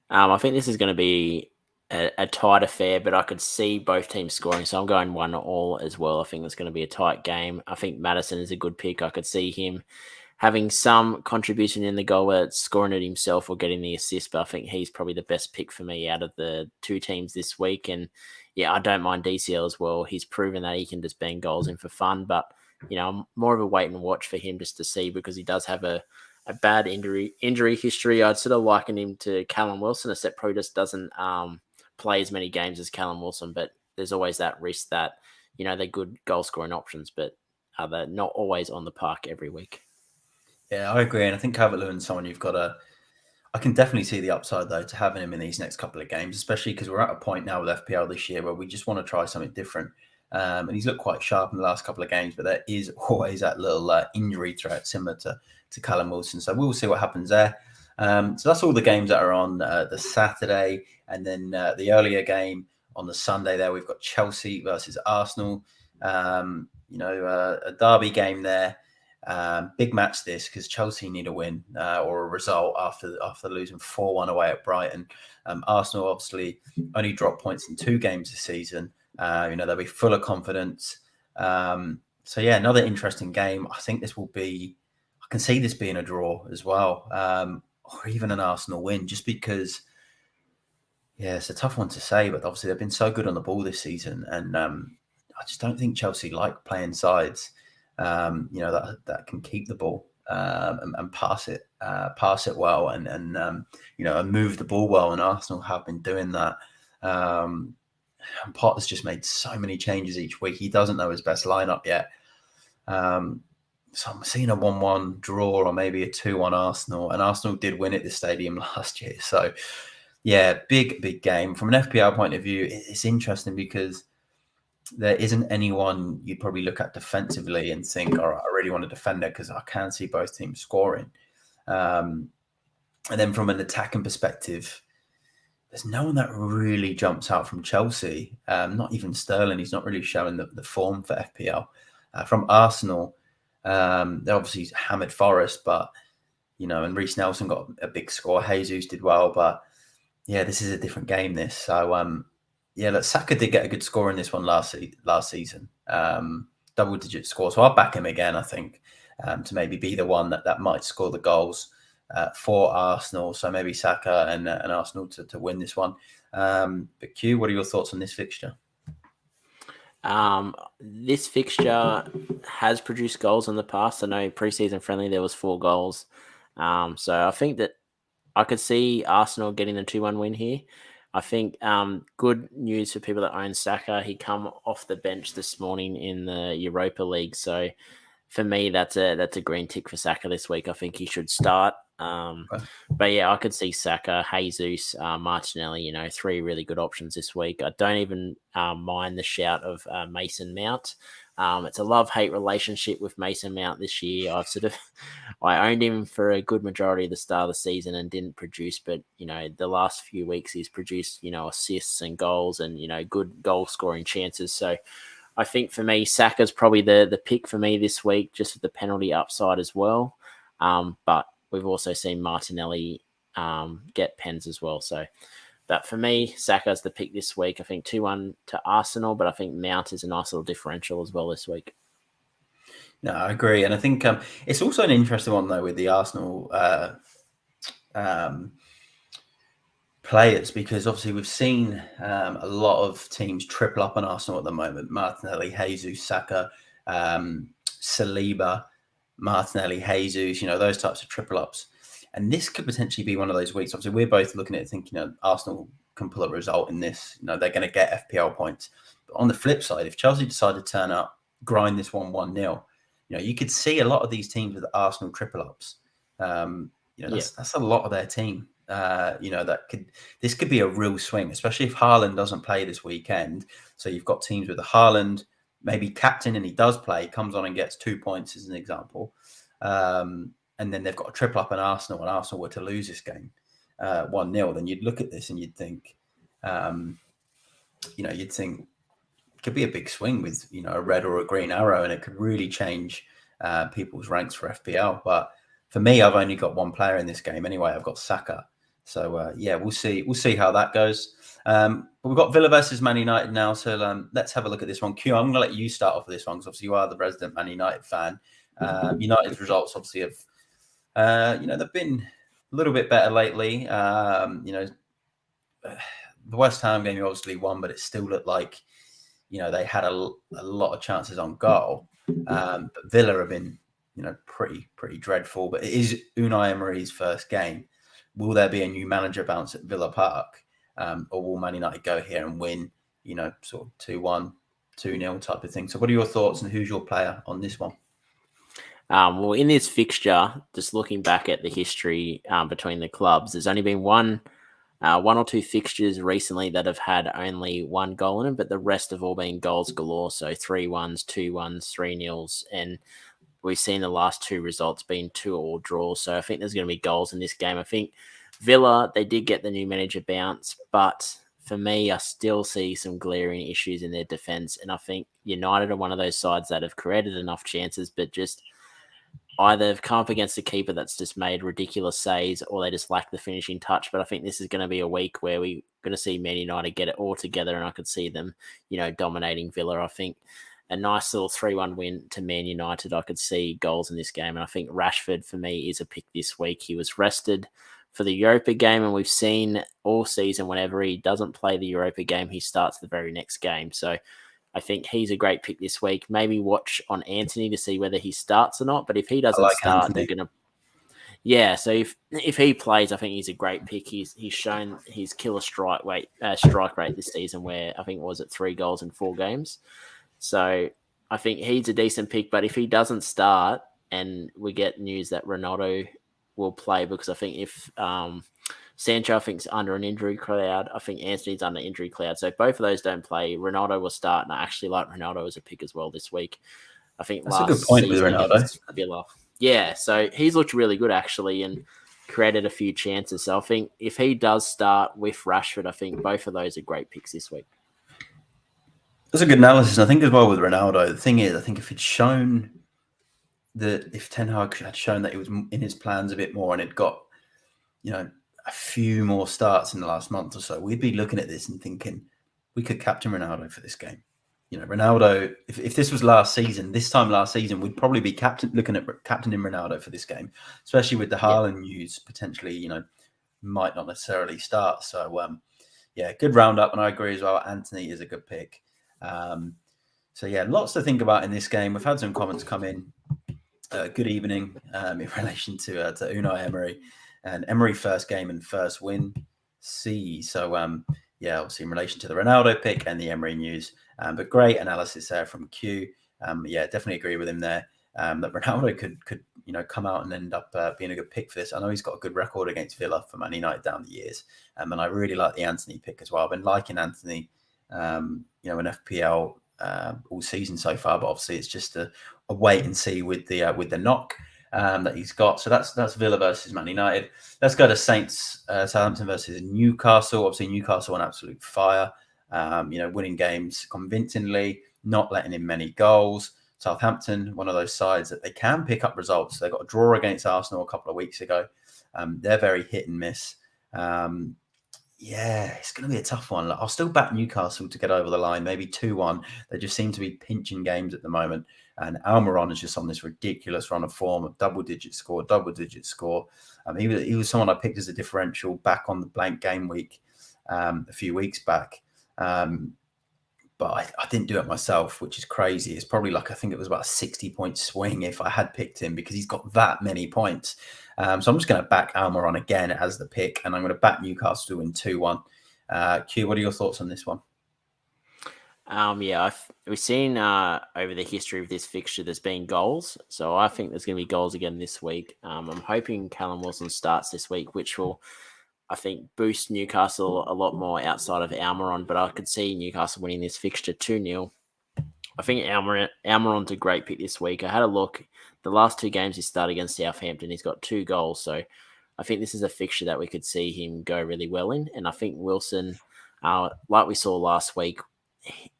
I think this is going to be a tight affair, but I could see both teams scoring. So I'm going 1-1 as well. I think it's going to be a tight game. I think Maddison is a good pick. I could see him having some contribution in the goal, whether it's scoring it himself or getting the assist. But I think he's probably the best pick for me out of the two teams this week. And yeah, I don't mind DCL as well. He's proven that he can just bang goals in for fun. But, I'm more of a wait and watch for him just to see because he does have a bad injury history. I'd sort of liken him to Callum Wilson, except probably just doesn't play as many games as Callum Wilson, but there's always that risk that, they're good goal scoring options, but they're not always on the park every week. Yeah, I agree. And I think Calvert-Lewin's someone you've got to I can definitely see the upside, though, to having him in these next couple of games, especially because we're at a point now with FPL this year where we just want to try something different. And he's looked quite sharp in the last couple of games, but there is always that little injury threat similar to Callum Wilson. So we'll see what happens there. So that's all the games that are on the Saturday. And then the earlier game on the Sunday there, we've got Chelsea versus Arsenal. A derby game there. Big match this because Chelsea need a win or a result after losing 4-1 away at Brighton. Arsenal obviously only dropped points in 2 games this season. They'll be full of confidence. Another interesting game. I think this will be. I can see this being a draw as well, or even an Arsenal win, just because. Yeah, it's a tough one to say, but obviously they've been so good on the ball this season, and I just don't think Chelsea like playing sides. That can keep the ball and pass it well, and move the ball well. And Arsenal have been doing that. And Potter's just made so many changes each week. He doesn't know his best lineup yet. So I'm seeing a 1-1 draw or maybe a 2-1 Arsenal. And Arsenal did win at the stadium last year. So, yeah, big game. From an FPL point of view, it's interesting because there isn't anyone you'd probably look at defensively and think, all right, I really want to defend it because I can see both teams scoring. And then from an attacking perspective, there's no one that really jumps out from Chelsea. Not even Sterling. He's not really showing the form for FPL. From Arsenal, they obviously hammered Forest, but, and Reece Nelson got a big score. Jesus did well, but yeah, this is a different game, this. So, Saka did get a good score in this one last season, double-digit score. So I'll back him again, I think, to maybe be the one that might score the goals for Arsenal. So maybe Saka and Arsenal to win this one. But Q, what are your thoughts on this fixture? This fixture has produced goals in the past. I know pre-season friendly there was 4 goals. So I think that I could see Arsenal getting the 2-1 win here. I think good news for people that own Saka. He come off the bench this morning in the Europa League. So for me, that's a green tick for Saka this week. I think he should start. But yeah, I could see Saka, Jesus, Martinelli, 3 really good options this week. I don't even mind the shout of Mason Mount. It's a love-hate relationship with Mason Mount this year. I owned him for a good majority of the start of the season and didn't produce, but the last few weeks he's produced, assists and goals and good goal scoring chances. So I think for me, Saka's probably the pick for me this week, just with the penalty upside as well. But we've also seen Martinelli get pens as well. So. But for me, Saka's the pick this week. I think 2-1 to Arsenal, but I think Mount is a nice little differential as well this week. No, I agree. And I think it's also an interesting one, though, with the Arsenal players, because obviously we've seen a lot of teams triple up on Arsenal at the moment. Martinelli, Jesus, Saka, Saliba, Martinelli, Jesus, those types of triple ups. And this could potentially be one of those weeks. Obviously, we're both looking at it thinking, Arsenal can pull a result in this. They're going to get FPL points. But on the flip side, if Chelsea decide to turn up, grind this 1-1-0, you could see a lot of these teams with Arsenal triple ups. That's a lot of their team. This could be a real swing, especially if Haaland doesn't play this weekend. So you've got teams with a Haaland, maybe captain, and he does play, comes on and gets 2 points as an example. And then they've got a triple up in Arsenal, and Arsenal were to lose this game 1-0, then you'd look at this and you'd think, it could be a big swing with, a red or a green arrow, and it could really change people's ranks for FPL. But for me, I've only got one player in this game anyway. I've got Saka. So, we'll see. We'll see how that goes. But we've got Villa versus Man United now. So let's have a look at this one. Q, I'm going to let you start off with this one because obviously you are the resident Man United fan. United's results obviously have... they've been a little bit better lately. The West Ham game you obviously won, but it still looked like, they had a lot of chances on goal. But Villa have been, pretty dreadful. But it is Unai Emery's first game. Will there be a new manager bounce at Villa Park? Or will Man United go here and win, sort of 2-1, 2-0 type of thing? So what are your thoughts and who's your player on this one? Well, in this fixture, just looking back at the history between the clubs, there's only been one or two fixtures recently that have had only one goal in them, but the rest have all been goals galore. So 3-1s, 2-1s, 3-0s, and we've seen the last two results being 2-all draws. So I think there's going to be goals in this game. I think Villa, they did get the new manager bounce, but for me, I still see some glaring issues in their defence. And I think United are one of those sides that have created enough chances, but just either have come up against a keeper that's just made ridiculous saves or they just lack the finishing touch. But I think this is going to be a week where we're going to see Man United get it all together, and I could see them, dominating Villa. I think a nice little 3-1 win to Man United. I could see goals in this game. And I think Rashford, for me, is a pick this week. He was rested for the Europa game, and we've seen all season whenever he doesn't play the Europa game, he starts the very next game. So I think he's a great pick this week. Maybe watch on Anthony to see whether he starts or not. But if he doesn't start, Anthony. they're going to... Yeah, so if he plays, I think he's a great pick. He's shown his killer strike rate this season, where I think was it 3 goals in 4 games. So I think he's a decent pick. But if he doesn't start, and we get news that Ronaldo will play, because I think if Sancho, I think, is under an injury cloud, I think Anthony's under injury cloud. So if both of those don't play, Ronaldo will start, and I actually like Ronaldo as a pick as well this week. I think that's a good point with Ronaldo. Villa. Yeah, so he's looked really good actually, and created a few chances. So I think if he does start with Rashford, I think both of those are great picks this week. That's a good analysis. I think as well with Ronaldo, the thing is, I think if it's shown that if Ten Hag had shown that it was in his plans a bit more and it got, a few more starts in the last month or so, we'd be looking at this and thinking we could captain Ronaldo for this game. Ronaldo, if this was this time last season, we'd probably be looking at captaining Ronaldo for this game, especially with the Haaland news potentially, might not necessarily start. So, good roundup. And I agree as well. Anthony is a good pick. Lots to think about in this game. We've had some comments come in. Good evening in relation to Unai Emery. And Emery first game and first win. So, obviously in relation to the Ronaldo pick and the Emery news. But great analysis there from Q. Definitely agree with him there. That Ronaldo could come out and end up being a good pick for this. I know he's got a good record against Villa for Man United down the years. And I really like the Anthony pick as well. I've been liking Anthony, in FPL all season so far. But obviously it's just a wait and see with the knock that he's got. So that's Villa versus Man United. Let's go to Saints, Southampton versus Newcastle. Obviously Newcastle on absolute fire. Winning games convincingly, not letting in many goals. Southampton, one of those sides that they can pick up results. They got a draw against Arsenal a couple of weeks ago. They're very hit and miss. It's going to be a tough one. I'll still back Newcastle to get over the line, maybe 2-1. They just seem to be pinching games at the moment. And Almiron is just on this ridiculous run of form of double-digit score. He was someone I picked as a differential back on the blank game week a few weeks back. But I didn't do it myself, which is crazy. It's probably I think it was about a 60-point swing if I had picked him, because he's got that many points. So I'm just going to back Almiron again as the pick, and I'm going to back Newcastle in 2-1. Q, what are your thoughts on this one? We've seen over the history of this fixture, there's been goals. So I think there's going to be goals again this week. I'm hoping Callum Wilson starts this week, which will, I think, boost Newcastle a lot more outside of Almiron. But I could see Newcastle winning this fixture 2-0. I think Almiron's a great pick this week. I had a look. The last 2 games he started against Southampton, he's got 2 goals. So I think this is a fixture that we could see him go really well in. And I think Wilson, like we saw last week,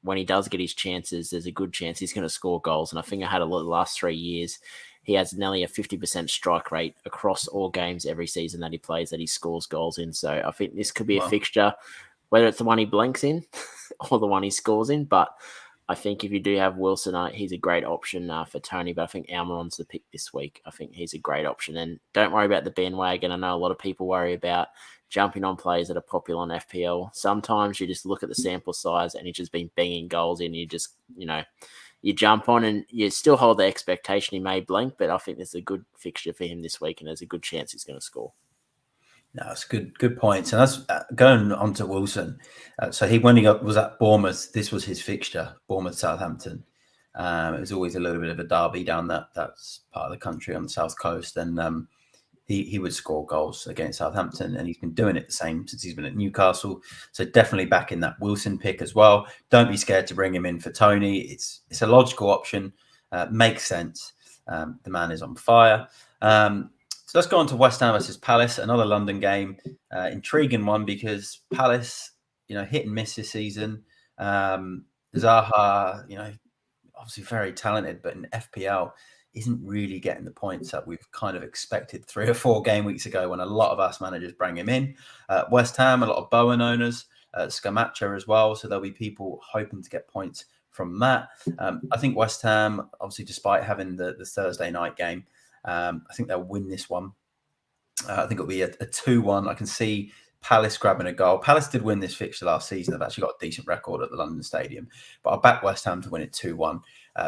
when he does get his chances, there's a good chance he's going to score goals. And I think I had a look the last 3 years. He has nearly a 50% strike rate across all games every season that he plays, that he scores goals in. So I think this could be a fixture, whether it's the one he blanks in or the one he scores in. But I think if you do have Wilson, he's a great option for Tony. But I think Almiron's the pick this week. I think he's a great option. And don't worry about the bandwagon. I know a lot of people worry about jumping on players that are popular on FPL. Sometimes you just look at the sample size and he's just been banging goals in. You just, you jump on and you still hold the expectation he may blank, but I think there's a good fixture for him this week and there's a good chance he's going to score. No, that's good points. And that's going on to Wilson. So when he was at Bournemouth, this was his fixture, Bournemouth, Southampton. It was always a little bit of a derby down that's part of the country on the south coast, and he would score goals against Southampton, and he's been doing it the same since he's been at Newcastle. So definitely back in that Wilson pick as well. Don't be scared to bring him in for Tony. It's a logical option. Makes sense. The man is on fire. So let's go on to West Ham versus Palace, another London game. Intriguing one because Palace, hit and miss this season. Zaha, obviously very talented, but in FPL isn't really getting the points that we've kind of expected 3 or 4 game weeks ago when a lot of us managers bring him in. West Ham, a lot of Bowen owners, Scamacca as well. So there'll be people hoping to get points from that. I think West Ham, obviously, despite having the Thursday night game, I think they'll win this one. I think it'll be a 2-1. I can see Palace grabbing a goal. Palace did win this fixture last season. They've actually got a decent record at the London Stadium. But I'll back West Ham to win it 2-1.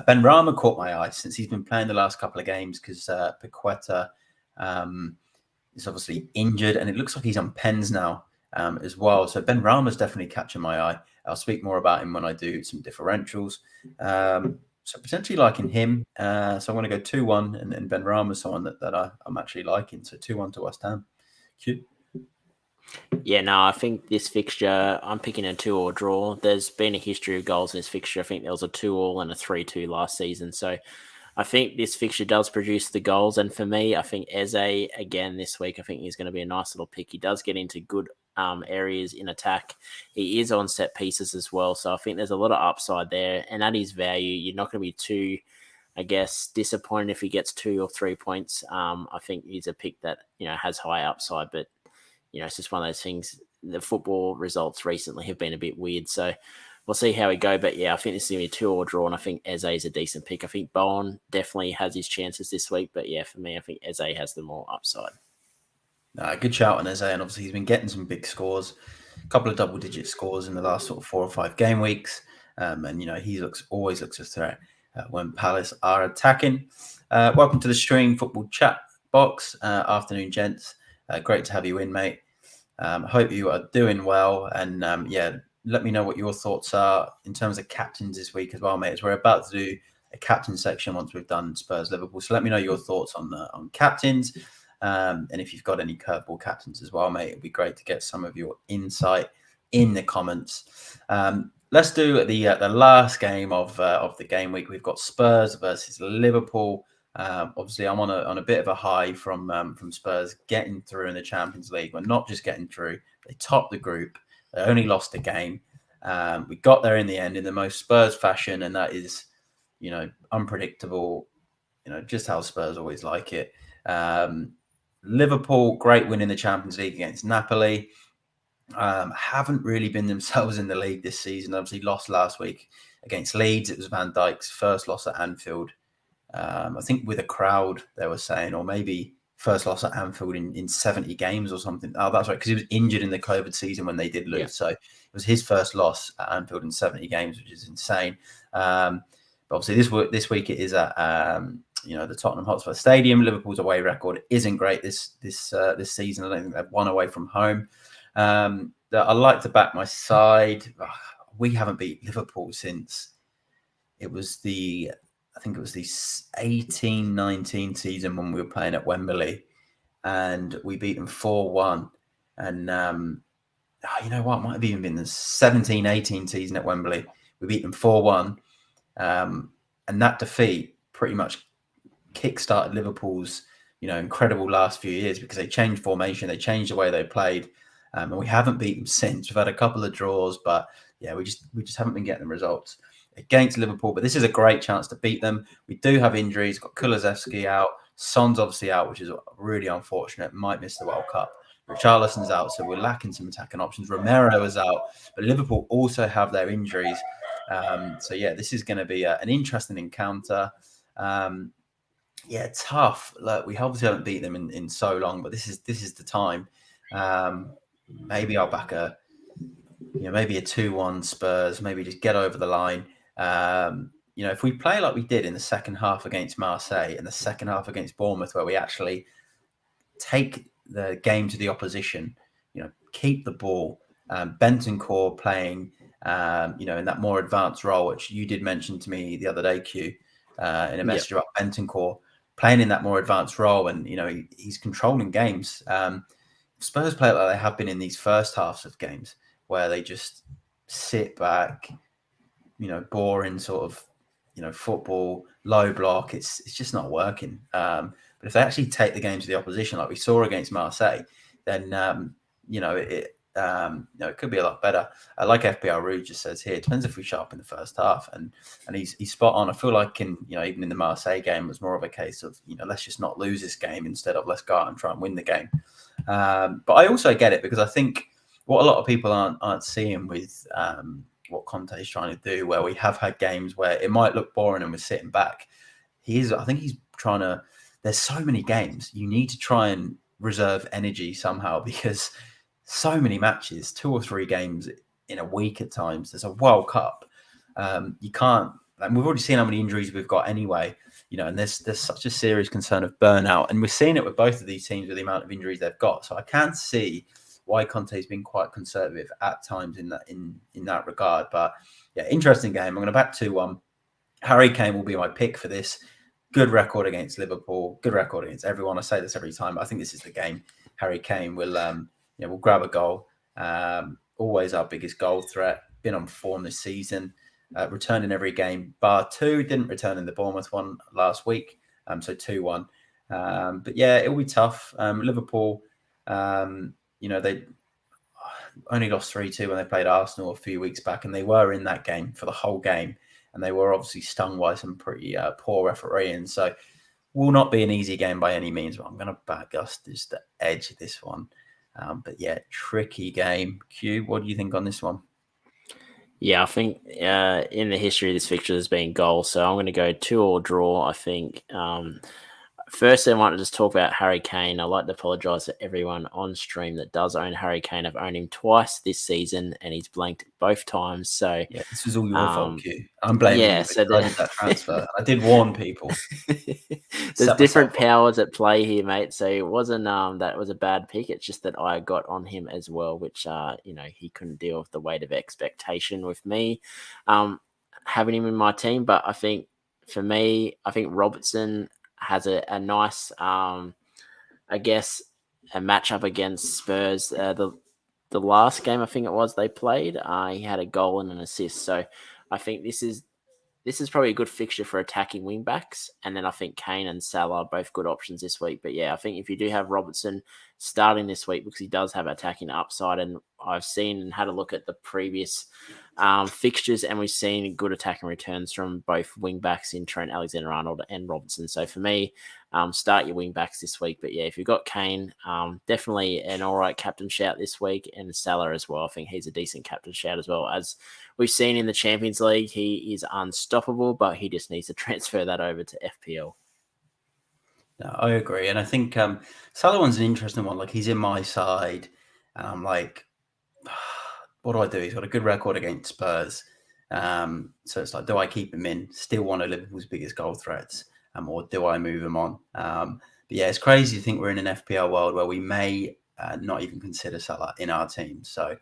Ben Rama caught my eye since he's been playing the last couple of games because Paqueta is obviously injured, and it looks like he's on pens now as well. So Ben Rama's definitely catching my eye. I'll speak more about him when I do some differentials. So potentially liking him. So I'm going to go 2-1, and Ben Rama's someone that I'm actually liking. So 2-1 to West Ham. Cute. Yeah, no, I think this fixture, I'm picking a 2-2 draw. There's been a history of goals in this fixture. I think there was a 2-2 and a 3-2 last season. So I think this fixture does produce the goals. And for me, I think Eze, again, this week, I think he's going to be a nice little pick. He does get into good areas in attack. He is on set pieces as well. So I think there's a lot of upside there. And at his value, you're not going to be too, I guess, disappointed if he gets 2 or 3 points. I think he's a pick that, has high upside, but it's just one of those things. The football results recently have been a bit weird. So we'll see how we go. But yeah, I think this is going to be a 2-2 draw, and I think Eze is a decent pick. I think Bowen definitely has his chances this week. But yeah, for me, I think Eze has the more upside. Good shout on Eze, and obviously he's been getting some big scores, a couple of double-digit scores in the last sort of 4 or 5 game weeks. And he always looks a threat when Palace are attacking. Welcome to the Stream Football Chat box. Afternoon, gents. Great to have you in, mate. Hope you are doing well, and let me know what your thoughts are in terms of captains this week as well, mate. As we're about to do a captain section once we've done Spurs Liverpool, so let me know your thoughts on captains, and if you've got any curveball captains as well, mate. It'd be great to get some of your insight in the comments. Let's do the last game of the game week. We've got Spurs versus Liverpool. Obviously, I'm on a bit of a high from Spurs getting through in the Champions League. But not just getting through; they topped the group. They only lost a game. We got there in the end in the most Spurs fashion, and that is, unpredictable. Just how Spurs always like it. Liverpool, great win in the Champions League against Napoli. Haven't really been themselves in the league this season. Obviously, lost last week against Leeds. It was Van Dijk's first loss at Anfield. I think with a crowd, they were saying, or maybe first loss at Anfield in 70 games or something. Oh, that's right, because he was injured in the COVID season when they did lose. Yeah. So it was his first loss at Anfield in 70 games, which is insane. But obviously this week it is at the Tottenham Hotspur Stadium. Liverpool's away record isn't great this season. I don't think they've won away from home. I like to back my side. We haven't beat Liverpool since it was the 18-19 season when we were playing at Wembley, and we beat them 4-1. And you know what? It might have even been the 17-18 season at Wembley. We beat them 4-1. And that defeat pretty much kickstarted Liverpool's, incredible last few years because they changed formation, they changed the way they played. And we haven't beat them since. We've had a couple of draws, but yeah, we just haven't been getting the results against Liverpool. But this is a great chance to beat them. We do have injuries. Got Kulusevski out. Son's obviously out, which is really unfortunate. Might miss the World Cup. Richarlison's out, so we're lacking some attacking options. Romero is out, but Liverpool also have their injuries. So yeah, this is going to be an interesting encounter. Tough. Look, we obviously haven't beat them in so long, but this is the time. Maybe I'll back maybe a 2-1 Spurs. Maybe just get over the line. If we play like we did in the second half against Marseille and the second half against Bournemouth, where we actually take the game to the opposition, keep the ball, Bentancur playing in that more advanced role, which you did mention to me the other day, Q, in a message about Bentancur, playing in that more advanced role, and he's controlling games. Spurs play like they have been in these first halves of games, where they just sit back, boring sort of, football, low block. It's just not working. But if they actually take the game to the opposition, like we saw against Marseille, then it could be a lot better. Like FPL Rouge just says here, it depends if we shut up in the first half, and he's spot on. I feel like even in the Marseille game, it was more of a case of let's just not lose this game instead of let's go out and try and win the game. But I also get it, because I think what a lot of people aren't seeing with what Conte is trying to do, where we have had games where it might look boring and we're sitting back. I think he's trying to. There's so many games, you need to try and reserve energy somehow, because so many matches, 2 or 3 games in a week at times. There's a World Cup. You can't. And we've already seen how many injuries we've got anyway. And there's such a serious concern of burnout, and we're seeing it with both of these teams with the amount of injuries they've got. So I can see why Conte's been quite conservative at times in that regard. But yeah, interesting game. I'm going to back 2-1. Harry Kane will be my pick for this. Good record against Liverpool. Good record against everyone. I say this every time, but I think this is the game. Harry Kane will grab a goal. Always our biggest goal threat. Been on form this season. Returned in every game, bar 2. Didn't return in the Bournemouth one last week. So 2-1. But yeah, it'll be tough. Liverpool, they only lost 3-2 when they played Arsenal a few weeks back, and they were in that game for the whole game, and they were obviously stung by some pretty poor refereeing. So will not be an easy game by any means, but I'm going to back us just to edge this one. But yeah, tricky game. Q, what do you think on this one? Yeah, I think in the history of this fixture, there's been goals, so I'm going to go 2-2 draw. I think firstly, I want to just talk about Harry Kane. I'd like to apologise to everyone on stream that does own Harry Kane. I've owned him twice this season, and he's blanked both times. So yeah, this was all your fault, Q. I'm blaming you for that transfer. I did warn people. There's different powers at play here, mate. So it wasn't that was a bad pick. It's just that I got on him as well, which he couldn't deal with the weight of expectation with me having him in my team. But I think for me, Robertson has a nice, a matchup against Spurs. The last game, I think it was, they played, he had a goal and an assist. So I think this is probably a good fixture for attacking wing backs. And then I think Kane and Salah are both good options this week. But yeah, I think if you do have Robertson starting this week, because he does have attacking upside, and I've seen and had a look at the previous fixtures, and we've seen good attacking returns from both wing backs in Trent Alexander-Arnold and Robertson. So for me, start your wing backs this week. But yeah, if you've got Kane, definitely an all right captain shout this week, and Salah as well. I think he's a decent captain shout as well. As we've seen in the Champions League, he is unstoppable, but he just needs to transfer that over to FPL. No, I agree. And I think Salah one's an interesting one. Like, he's in my side, and I'm like, what do I do? He's got a good record against Spurs. So it's like, do I keep him in? Still one of Liverpool's biggest goal threats, or do I move him on? But yeah, it's crazy to think we're in an FPL world where we may not even consider Salah in our team. So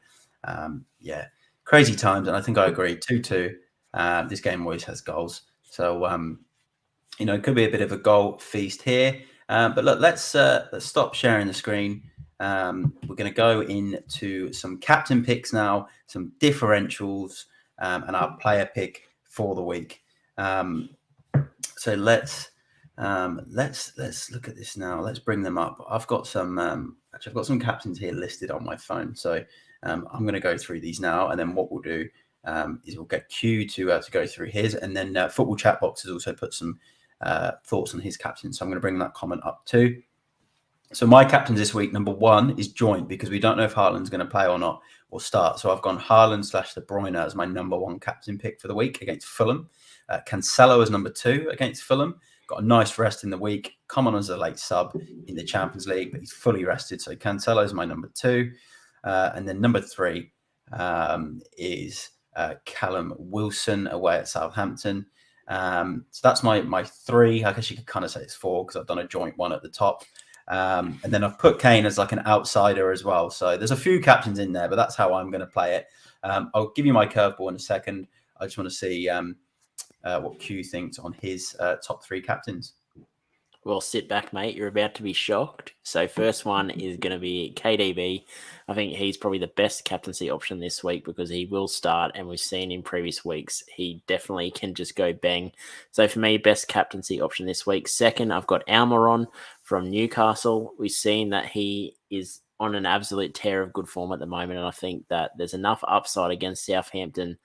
yeah, crazy times. And I think I agree. 2-2. This game always has goals. So, it could be a bit of a goal feast here. But look, let's stop sharing the screen. We're going to go into some captain picks now, some differentials, and our player pick for the week. So let's look at this now. Let's bring them up. I've got some captains here listed on my phone. So I'm going to go through these now, and then what we'll do is we'll get Q to go through his, and then Football Chat Box has also put some thoughts on his captain. So I'm going to bring that comment up too. So my captains this week, number 1 is joint, because we don't know if Haaland's going to play or not, or start. So I've gone Haaland / De Bruyne as my number 1 captain pick for the week against Fulham. Cancelo as number 2 against Fulham. Got a nice rest in the week. Come on as a late sub in the Champions League, but he's fully rested. So Cancelo is my number 2. And then number 3 is Callum Wilson away at Southampton. So that's my 3. I guess you could kind of say it's 4, because I've done a joint one at the top. And then I've put Kane as like an outsider as well. So there's a few captains in there, but that's how I'm going to play it. I'll give you my curveball in a second. I just want to see what Q thinks on his top 3 captains. Well, sit back, mate. You're about to be shocked. So first one is going to be KDB. I think he's probably the best captaincy option this week because he will start, and we've seen in previous weeks he definitely can just go bang. So for me, best captaincy option this week. Second, I've got Almiron from Newcastle. We've seen that he is on an absolute tear of good form at the moment, and I think that there's enough upside against Southampton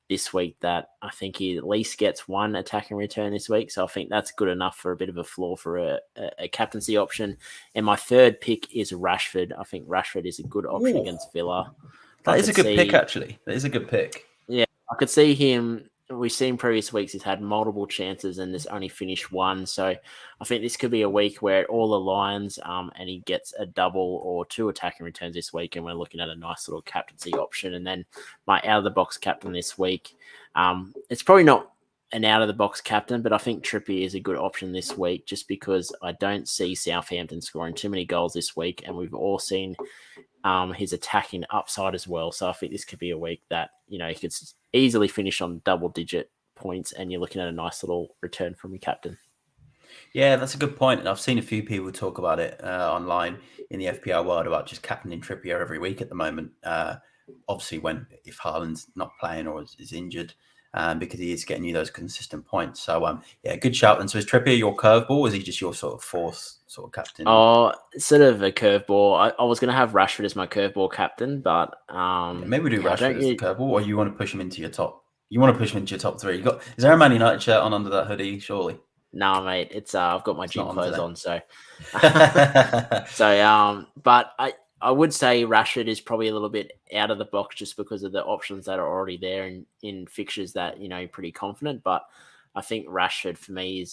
this week that I think he at least gets one attacking return this week. So I think that's good enough for a bit of a floor for a captaincy option. And my third pick is Rashford. I think Rashford is a good option against Villa. That is a good pick, actually. That is a good pick. Yeah, I could see him. We've seen previous weeks he's had multiple chances and there's only finished one. So I think this could be a week where it all aligns and he gets a double or 2 attacking returns this week, and we're looking at a nice little captaincy option. And then my out-of-the-box captain this week, it's probably not an out-of-the-box captain, but I think Trippier is a good option this week just because I don't see Southampton scoring too many goals this week, and we've all seen his attacking upside as well. So I think this could be a week that, he could easily finish on double-digit points, and you're looking at a nice little return from your captain. Yeah, that's a good point. And I've seen a few people talk about it online in the FPL world about just captaining Trippier every week at the moment. Obviously, if Haaland's not playing or is injured, because he is getting you those consistent points. So, yeah, good shout. And so is Trippier your curveball, or is he just your sort of fourth sort of captain? Oh, sort of a curveball. I was going to have Rashford as my curveball captain, but maybe we do Rashford as the curveball, or you want to push him into your top? You want to push him into your top 3? Is there a Man United shirt on under that hoodie? Surely. No, mate. It's I've got my gym clothes on, so but I would say Rashford is probably a little bit out of the box just because of the options that are already there in fixtures that, pretty confident. But I think Rashford for me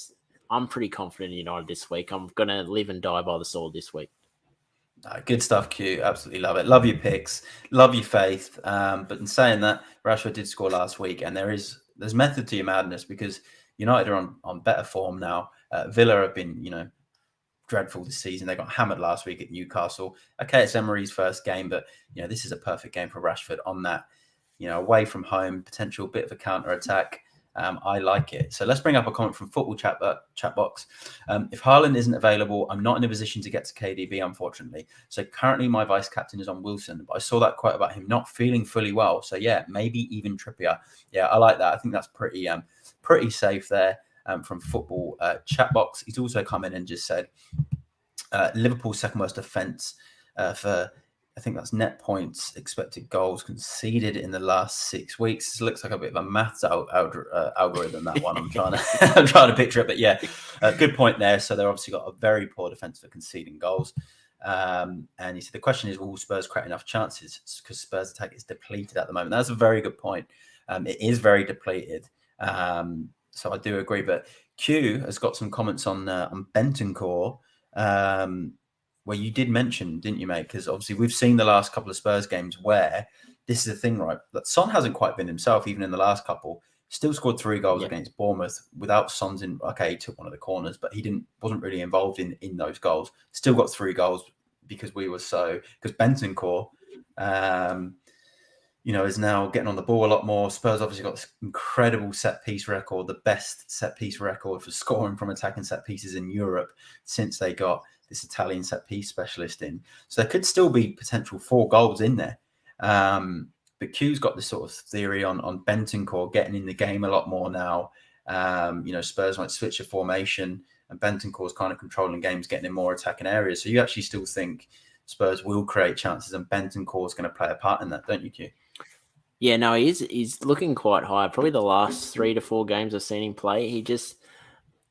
I'm pretty confident in United this week. I'm going to live and die by the sword this week. Good stuff, Q. Absolutely love it. Love your picks. Love your faith. But in saying that, Rashford did score last week, and there's method to your madness because United are on better form now. Villa have been, dreadful this season. They got hammered last week at Newcastle. Okay, it's Emery's first game, but this is a perfect game for Rashford on that, away from home, potential bit of a counter attack. I like it. So let's bring up a comment from Football Chat Box. If Haaland isn't available, I'm not in a position to get to KDB, unfortunately. So currently my vice captain is on Wilson, but I saw that quote about him not feeling fully well. So yeah, maybe even Trippier. Yeah, I like that. I think that's pretty safe there from Football Chat Box. He's also come in and just said Liverpool's second worst defence for, I think that's net points, expected goals conceded in the last 6 weeks. This looks like a bit of a maths algorithm, that one. I'm trying to picture it, but yeah, good point there. So they're obviously got a very poor defence for conceding goals. And he said the question is, will Spurs create enough chances because Spurs attack is depleted at the moment? That's a very good point. It is very depleted. So I do agree. But Q has got some comments on Bentancur. Where you did mention, didn't you, mate? Because obviously we've seen the last couple of Spurs games where this is the thing, right? That Son hasn't quite been himself, even in the last couple. Still scored 3 goals against Bournemouth without Son's in. Okay, he took one of the corners, but he wasn't really involved in those goals. Still got 3 goals because Bentancur, is now getting on the ball a lot more. Spurs obviously got this incredible set piece record, the best set piece record for scoring from attacking set pieces in Europe since they got this Italian set piece specialist in. So there could still be potential 4 goals in there. But Q's got this sort of theory on Bentancur getting in the game a lot more now. Spurs might switch a formation and Bentancur's kind of controlling games, getting in more attacking areas. So you actually still think Spurs will create chances and Bentancur's going to play a part in that, don't you, Q? Yeah, no, he's looking quite high. Probably the last 3 to 4 games I've seen him play,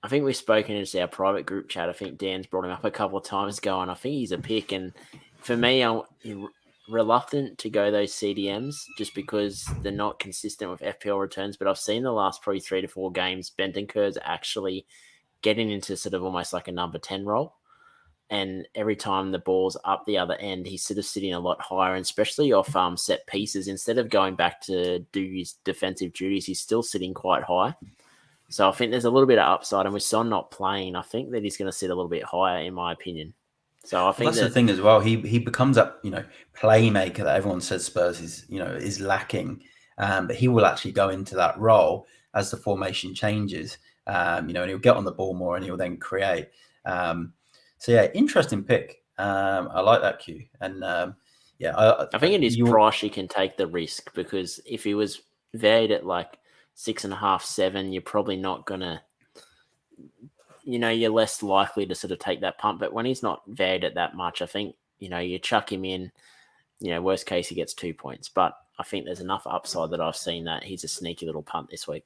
I think we've spoken in our private group chat. I think Dan's brought him up a couple of times ago, and I think he's a pick. And for me, I'm reluctant to go those CDMs just because they're not consistent with FPL returns. But I've seen the last probably 3 to 4 games, Bentancur's actually getting into sort of almost like a number 10 role. And every time the ball's up the other end, he's sort of sitting a lot higher, and especially off set pieces. Instead of going back to do his defensive duties, he's still sitting quite high. So I think there's a little bit of upside, and with Son not playing, I think that he's going to sit a little bit higher, in my opinion. So I think that's the thing as well. He becomes that playmaker that everyone says Spurs is lacking, but he will actually go into that role as the formation changes. And he'll get on the ball more and he'll then create. So yeah, interesting pick. I like that Q. And I think it is price you can take the risk, because if he was valued at like 6.5, 7, you're probably not gonna, you're less likely to sort of take that punt. But when he's not valued at that much, I think you chuck him in. Worst case he gets 2 points, but I think there's enough upside that I've seen that he's a sneaky little punt this week.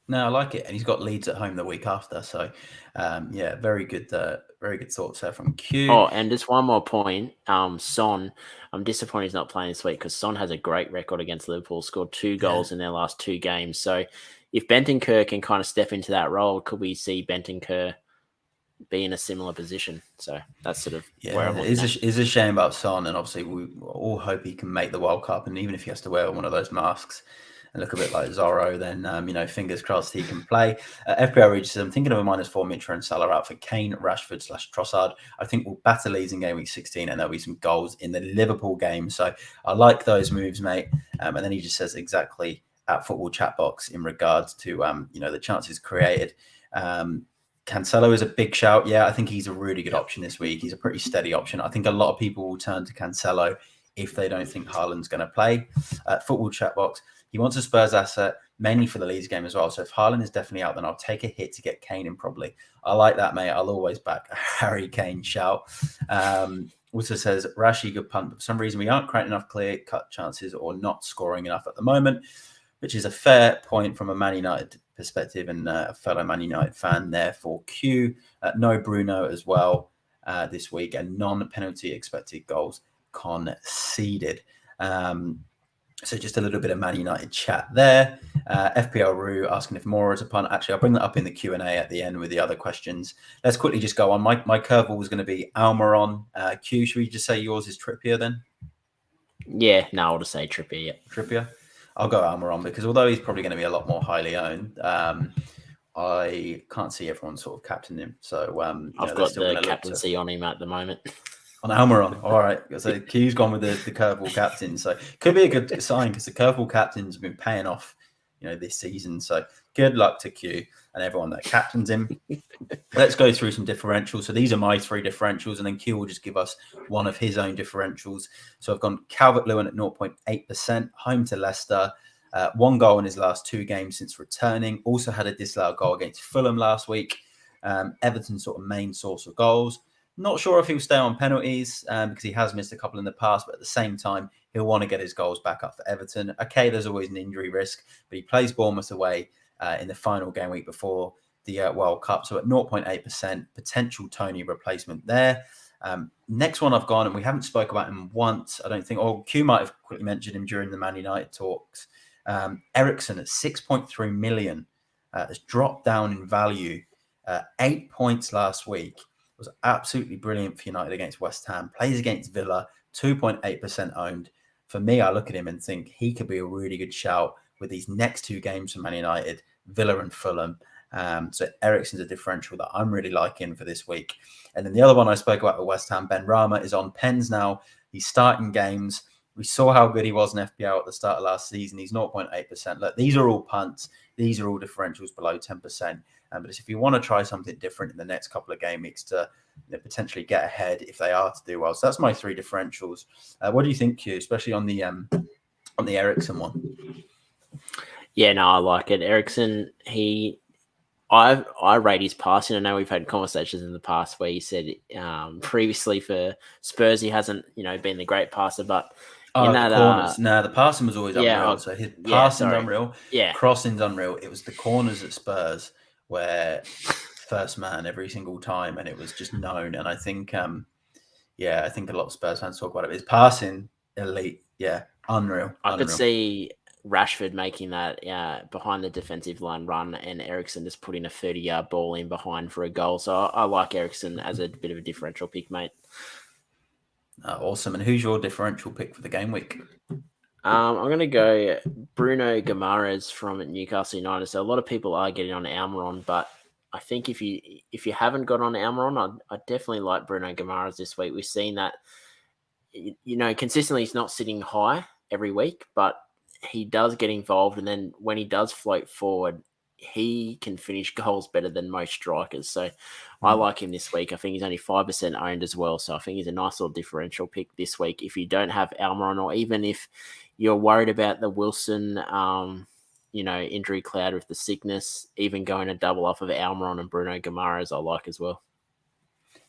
No, I like it, and he's got Leeds at home the week after. So, very good thoughts there from Q. Oh, and just one more point. Son, I'm disappointed he's not playing this week, because Son has a great record against Liverpool. Scored 2 goals in their last 2 games. So, if Bentancur can kind of step into that role, could we see Bentancur be in a similar position? So that's sort of where I'm looking at. It's a shame about Son, and obviously we all hope he can make the World Cup. And even if he has to wear one of those masks and look a bit like Zorro, then fingers crossed he can play. FPL Regis says, I'm thinking of a -4 Mitra and Salah out for Kane, Rashford / Trossard. I think we'll batter Leeds in game week 16, and there'll be some goals in the Liverpool game. So I like those moves, mate. And then he just says exactly at Football Chat Box in regards to the chances created. Cancelo is a big shout. Yeah, I think he's a really good option this week. He's a pretty steady option. I think a lot of people will turn to Cancelo if they don't think Haaland's going to play. Football Chat Box, he wants a Spurs asset, mainly for the Leeds game as well. So if Haaland is definitely out, then I'll take a hit to get Kane in probably. I like that, mate. I'll always back a Harry Kane shout. Also says, Rashi, good punt. But for some reason, we aren't creating enough clear-cut chances or not scoring enough at the moment, which is a fair point from a Man United perspective and a fellow Man United fan there for Q. No Bruno as well this week, and non-penalty expected goals conceded. So just a little bit of Man United chat there. FPL Roo asking if Moura is a punt. Actually, I'll bring that up in the Q&A at the end with the other questions. Let's quickly just go on. My curveball was going to be Almiron. Q, should we just say yours is Trippier then? Yeah, no, I'll just say Trippier. Yeah. Trippier? I'll go Almiron, because although he's probably going to be a lot more highly owned, I can't see everyone sort of captaining him. So I've got the captaincy on him at the moment. On Almiron, all right. So Q's gone with the curveball captain. So could be a good sign, because the curveball captains have been paying off, this season. So good luck to Q and everyone that captains him. Let's go through some differentials. So these are my 3 differentials, and then Q will just give us one of his own differentials. So I've gone Calvert-Lewin at 0.8%, home to Leicester. 1 goal in his last 2 games since returning. Also had a disallowed goal against Fulham last week. Everton's sort of main source of goals. Not sure if he'll stay on penalties because he has missed a couple in the past, but at the same time, he'll want to get his goals back up for Everton. Okay, there's always an injury risk, but he plays Bournemouth away in the final game week before the World Cup. So at 0.8%, potential Tony replacement there. Next one I've gone, and we haven't spoke about him once, I don't think, or Q might have quickly mentioned him during the Man United talks. Eriksen at 6.3 million has dropped down in value. 8 points last week. Was absolutely brilliant for United against West Ham. Plays against Villa, 2.8% owned. For me, I look at him and think he could be a really good shout with these next 2 games for Man United, Villa and Fulham. So Eriksen's a differential that I'm really liking for this week. And then the other one I spoke about at West Ham, Ben Rama, is on pens now. He's starting games. We saw how good he was in FPL at the start of last season. He's 0.8%. Look, these are all punts. These are all differentials below 10%. But if you want to try something different in the next couple of game weeks to potentially get ahead if they are to do well. So that's my 3 differentials. What do you think, Q, especially on the Eriksen one? Yeah, no, I like it. Eriksen, I rate his passing. I know we've had conversations in the past where he said previously for Spurs he hasn't been the great passer, but in that corners. The passing was always unreal. So his passing's unreal. Yeah, crossing's unreal. It was the corners at Spurs where first man every single time, and it was just known. And I think, I think a lot of Spurs fans talk about it. His passing, elite. Yeah, unreal. I could see Rashford making that behind the defensive line run, and Eriksen just putting a 30-yard ball in behind for a goal. So I like Eriksen as a bit of a differential pick, mate. Awesome. And who's your differential pick for the game week? I'm going to go Bruno Guimaraes from Newcastle United. So a lot of people are getting on Almiron, but I think if you haven't got on Almiron, I definitely like Bruno Guimaraes this week. We've seen that, consistently he's not sitting high every week, but he does get involved. And then when he does float forward, he can finish goals better than most strikers. So I like him this week. I think he's only 5% owned as well. So I think he's a nice little differential pick this week. If you don't have Almiron, or even if you're worried about the Wilson, injury cloud with the sickness, even going a double off of Almiron and Bruno Guimaraes, I like as well.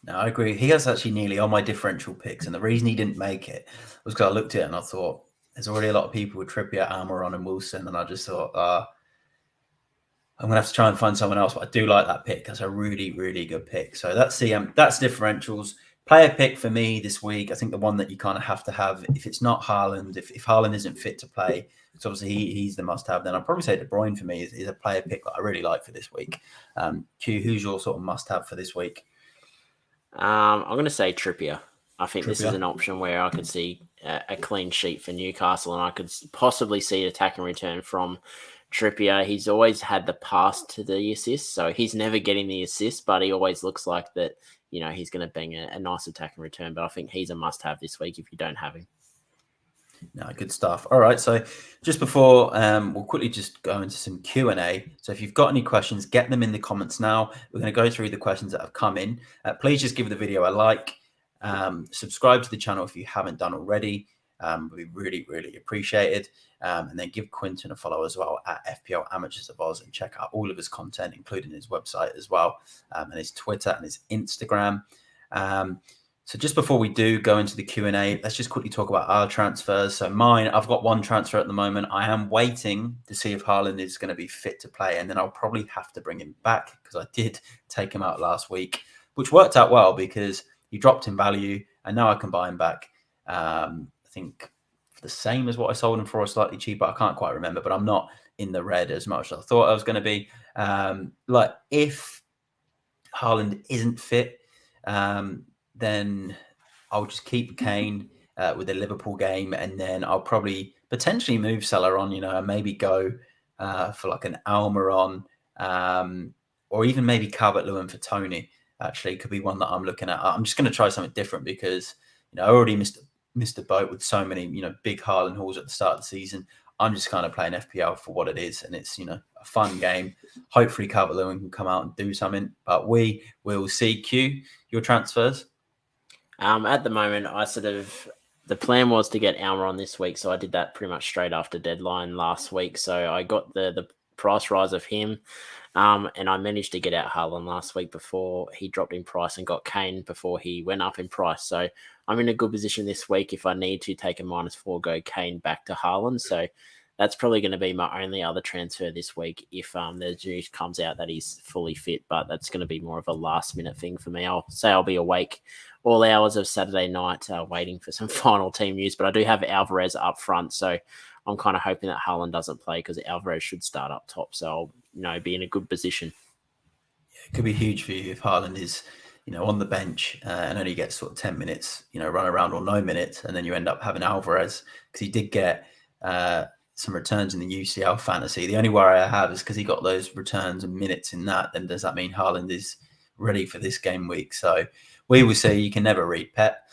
No, I agree. He was actually nearly on my differential picks, and the reason he didn't make it was because I looked at it and I thought there's already a lot of people with Trippier, Almiron, and Wilson, and I just thought I'm gonna have to try and find someone else. But I do like that pick. That's a really, really good pick. So that's differentials. Player pick for me this week. I think the one that you kind of have to have if it's not Haaland, if Haaland isn't fit to play, because obviously he's the must-have. Then I'd probably say De Bruyne for me is a player pick that I really like for this week. Q, who's your sort of must-have for this week? I'm going to say Trippier. I think this is an option where I could see a clean sheet for Newcastle, and I could possibly see an attack and return from Trippier. He's always had the pass to the assist, so he's never getting the assist, but he always looks like that, he's going to bang a nice attack and return. But I think he's a must-have this week if you don't have him. No, good stuff. All right, so just before we'll quickly just go into some Q&A. So if you've got any questions, get them in the comments now. We're going to go through the questions that have come in. Please just give the video a like. Subscribe to the channel if you haven't done already. We really, really appreciate it. And then give Quinton a follow as well at FPL Amateurs of Oz, and check out all of his content, including his website as well, and his Twitter and his Instagram. So just before we do go into the Q&A, let's just quickly talk about our transfers. So mine, I've got one transfer at the moment. I am waiting to see if Haaland is going to be fit to play, and then I'll probably have to bring him back because I did take him out last week, which worked out well because he dropped in value, and now I can buy him back. I think for the same as what I sold him for, or slightly cheaper. I can't quite remember, but I'm not in the red as much as I thought I was going to be. If Haaland isn't fit, then I'll just keep Kane with the Liverpool game, and then I'll probably potentially move Salah on, and maybe go for like an Almiron, or even maybe Calvert-Lewin for Tony. Actually, could be one that I'm looking at. I'm just going to try something different because I already missed the boat with so many big Haaland hauls at the start of the season. I'm just kind of playing FPL for what it is, and it's a fun game. Hopefully Calvert-Lewin can come out and do something, but we will see. Q, your transfers. At the moment, the plan was to get Almiron this week, so I did that pretty much straight after deadline last week. So I got the price rise of him, and I managed to get out Haaland last week before he dropped in price, and got Kane before he went up in price. So I'm in a good position this week if I need to take a -4, go Kane back to Haaland. So that's probably going to be my only other transfer this week if the news comes out that he's fully fit, but that's going to be more of a last-minute thing for me. I'll say I'll be awake all hours of Saturday night waiting for some final team news, but I do have Alvarez up front, so I'm kind of hoping that Haaland doesn't play because Alvarez should start up top, so I'll be in a good position. Yeah, it could be huge for you if Haaland is on the bench and only gets sort of 10 minutes, run around, or no minutes, and then you end up having Alvarez, because he did get some returns in the UCL fantasy. The only worry I have is because he got those returns and minutes in that, then does that mean Haaland is ready for this game week? So we will see. You can never read, Pep.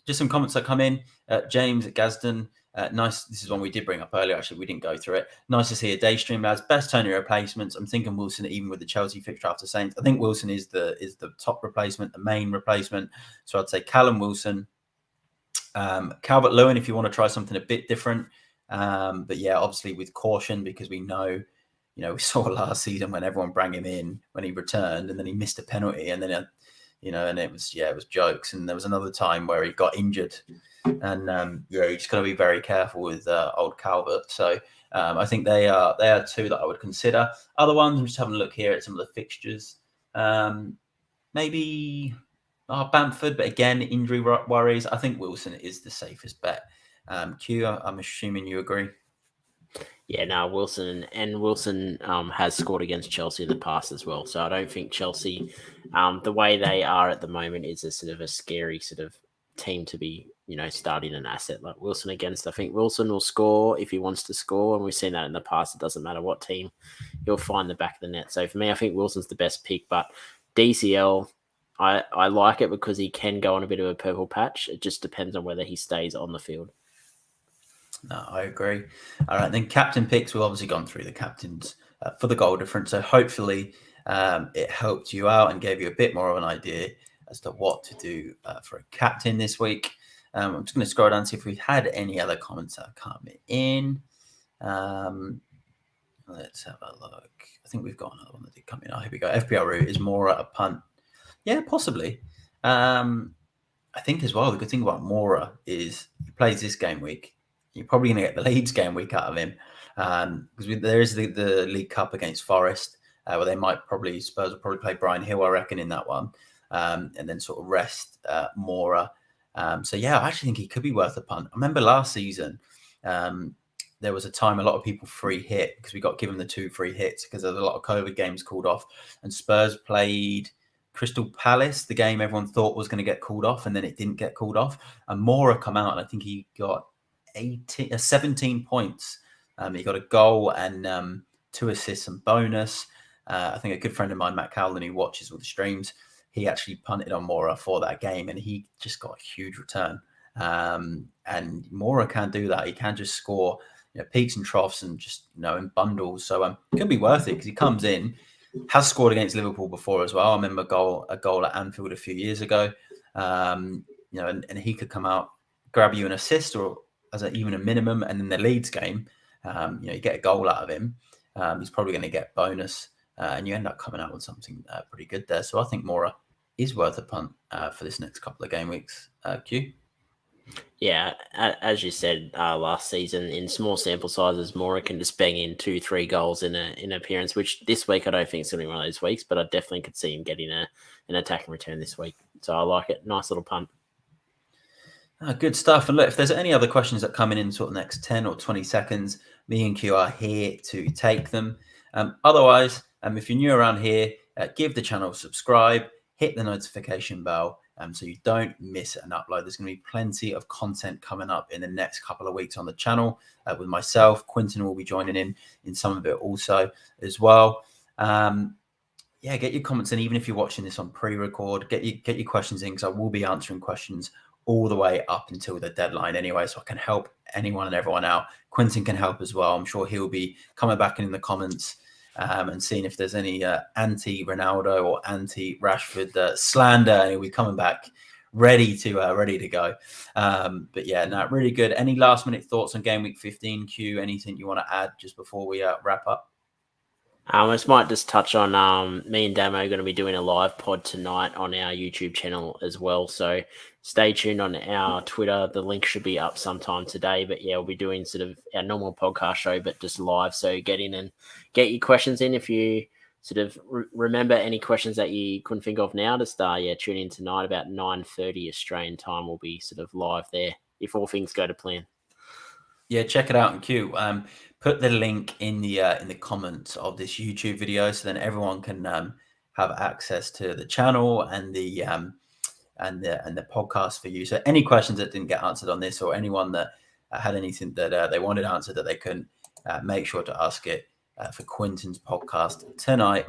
Just some comments that come in. James at Gadsden. Nice. This is one we did bring up earlier. Actually, we didn't go through it. Nice to see a Daystream, lads. Best Tony replacements. I'm thinking Wilson, even with the Chelsea fixture after Saints. I think Wilson is the top replacement, the main replacement. So I'd say Callum Wilson. Calvert-Lewin, if you want to try something a bit different. But yeah, obviously with caution, because we know, we saw last season when everyone brought him in when he returned, and then he missed a penalty, and then and it was jokes. And there was another time where he got injured, and you just got to be very careful with old Calvert. So I think they are two that I would consider. Other ones, I'm just having a look here at some of the fixtures. Maybe Bamford, but again, injury worries. I think Wilson is the safest bet. Q, I'm assuming you agree. Yeah, no, Wilson has scored against Chelsea in the past as well. So I don't think Chelsea, the way they are at the moment, is a sort of a scary sort of team to be starting an asset like Wilson against. I think Wilson will score if he wants to score, and we've seen that in the past. It doesn't matter what team, he'll find the back of the net. So for me, I think Wilson's the best pick, but DCL, I like it because he can go on a bit of a purple patch. It just depends on whether he stays on the field. No, I agree. All right, then captain picks. We've obviously gone through the captains for the goal difference. So hopefully it helped you out and gave you a bit more of an idea as to what to do for a captain this week. I'm just going to scroll down and see if we've had any other comments that have come in. Let's have a look. I think we've got another one that did come in. Oh, here we go. FPL route is more at a punt. Yeah, possibly. I think as well, the good thing about Mora is he plays this game week. You're probably going to get the Leeds game week out of him because there is the League Cup against Forest where Spurs will probably play Brian Hill, I reckon, in that one, and then sort of rest Mora. So yeah, I actually think he could be worth a punt. I remember last season there was a time a lot of people free hit because we got given the 2 free hits because there was a lot of COVID games called off, and Spurs played Crystal Palace, the game everyone thought was going to get called off, and then it didn't get called off. And Mora come out, and I think he got 17 points. He got a goal and 2 assists and bonus. I think a good friend of mine, Matt Cowlin, who watches all the streams, he actually punted on Mora for that game, and he just got a huge return. And Mora can do that. He can just score peaks and troughs and just in bundles. So it could be worth it because he comes in, has scored against Liverpool before as well. I remember a goal at Anfield a few years ago. And he could come out, grab you an assist or even a minimum, and in the Leeds game, you get a goal out of him. He's probably going to get bonus, and you end up coming out with something pretty good there. So I think Mora is worth a punt for this next couple of game weeks. Q? Yeah, as you said last season, in small sample sizes, Mora can just bang in 2-3 goals in an appearance, which this week I don't think is going to be one of those weeks, but I definitely could see him getting an attacking return this week. So I like it. Nice little punt. Good stuff. And look, if there's any other questions that come in sort of next 10 or 20 seconds, me and Q are here to take them. Otherwise, if you're new around here, give the channel a subscribe, hit the notification bell so you don't miss an upload. There's going to be plenty of content coming up in the next couple of weeks on the channel with myself. Quinton will be joining in some of it also as well. Get your comments in, even if you're watching this on pre-record. Get your questions in because I will be answering questions all the way up until the deadline anyway, so I can help anyone and everyone out. Quinton can help as well. I'm sure he'll be coming back in the comments and seeing if there's any anti-Ronaldo or anti-Rashford slander, and he'll be coming back ready to go. But yeah, no, really good. Any last-minute thoughts on Game Week 15, Q? Anything you want to add just before we wrap up? I just might just touch on me and Damo are going to be doing a live pod tonight on our YouTube channel as well. So stay tuned on our Twitter. The link should be up sometime today. But yeah, we'll be doing sort of our normal podcast show, but just live. So get in and get your questions in. If you sort of remember any questions that you couldn't think of now, just tune in tonight about 9:30 Australian time. We'll be sort of live there if all things go to plan. Yeah, check it out in Q. Put the link in the comments of this YouTube video, so then everyone can have access to the channel and the podcast for you. So any questions that didn't get answered on this, or anyone that had anything that they wanted answered that they couldn't, make sure to ask it for Quinton's podcast tonight.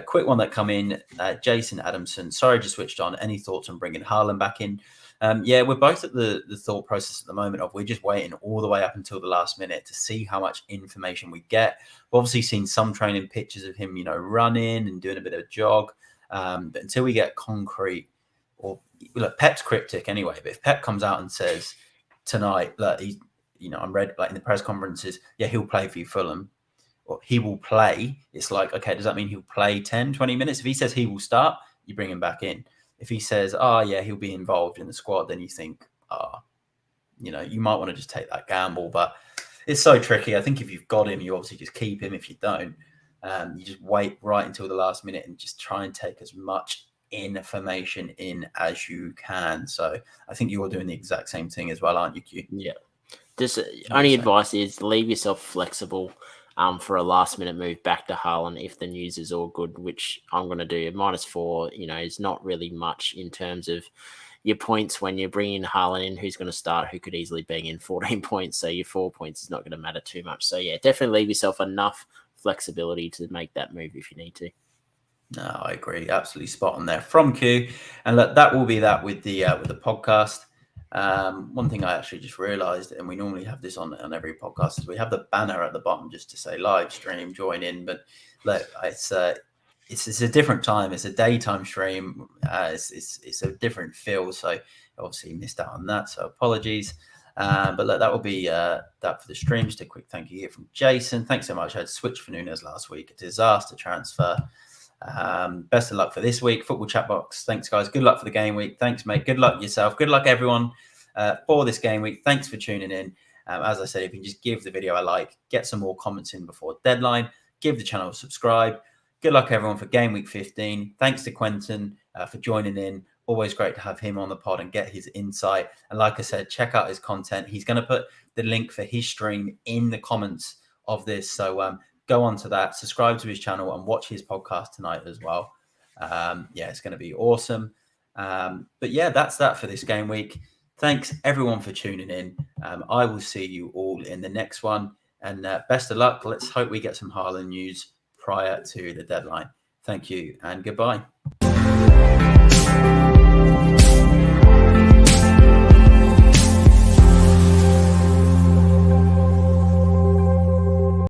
Quick one that come in, Jason Adamson. Sorry, just switched on. Any thoughts on bringing Haaland back in? We're both at the thought process at the moment of we're just waiting all the way up until the last minute to see how much information we get. We've obviously seen some training pictures of him, running and doing a bit of a jog. But until we get concrete, or look, Pep's cryptic anyway. But if Pep comes out and says tonight that I'm ready, like in the press conferences, he'll play for you, Fulham, or he will play. It's like, okay, does that mean he'll play 10, 20 minutes? If he says he will start, you bring him back in. If he says, he'll be involved in the squad, then you think, you might want to just take that gamble. But it's so tricky. I think if you've got him, you obviously just keep him. If you don't, you just wait right until the last minute and just try and take as much information in as you can. So I think you're doing the exact same thing as well, aren't you, Q? Yeah. Just only advice is leave yourself flexible for a last minute move back to Haaland if the news is all good, which I'm going to do. -4, is not really much in terms of, your points when you're bringing Haaland in, who's going to start, who could easily bang in 14 points. So your 4 points is not going to matter too much. So yeah, definitely leave yourself enough flexibility to make that move if you need to. No, I agree. Absolutely spot on there from Q. And look, that will be that with the podcast. One thing I actually just realized, and we normally have this on every podcast, is we have the banner at the bottom just to say live stream, join in. But look, it's a different time. It's a daytime stream. It's a different feel. So obviously missed out on that. So apologies. But look, that will be that for the stream. Just a quick thank you here from Jason. Thanks so much. I had to switch for Nunes last week. A disaster transfer. Best of luck for this week. Football chat box. Thanks, guys. Good luck for the game week. Thanks, mate. Good luck yourself. Good luck, everyone, for this game week. Thanks for tuning in. As I said, if you can just give the video a like, get some more comments in before deadline, give the channel a subscribe. Good luck, everyone, for game week 15. Thanks to Quentin for joining in. Always great to have him on the pod and get his insight. And like I said, check out his content. He's going to put the link for his stream in the comments of this. So go on to that, subscribe to his channel, and watch his podcast tonight as well. Yeah, it's going to be awesome. But yeah, that's that for this game week. Thanks, everyone, for tuning in. I will see you all in the next one. And best of luck. Let's hope we get some Haaland news prior to the deadline. Thank you and goodbye.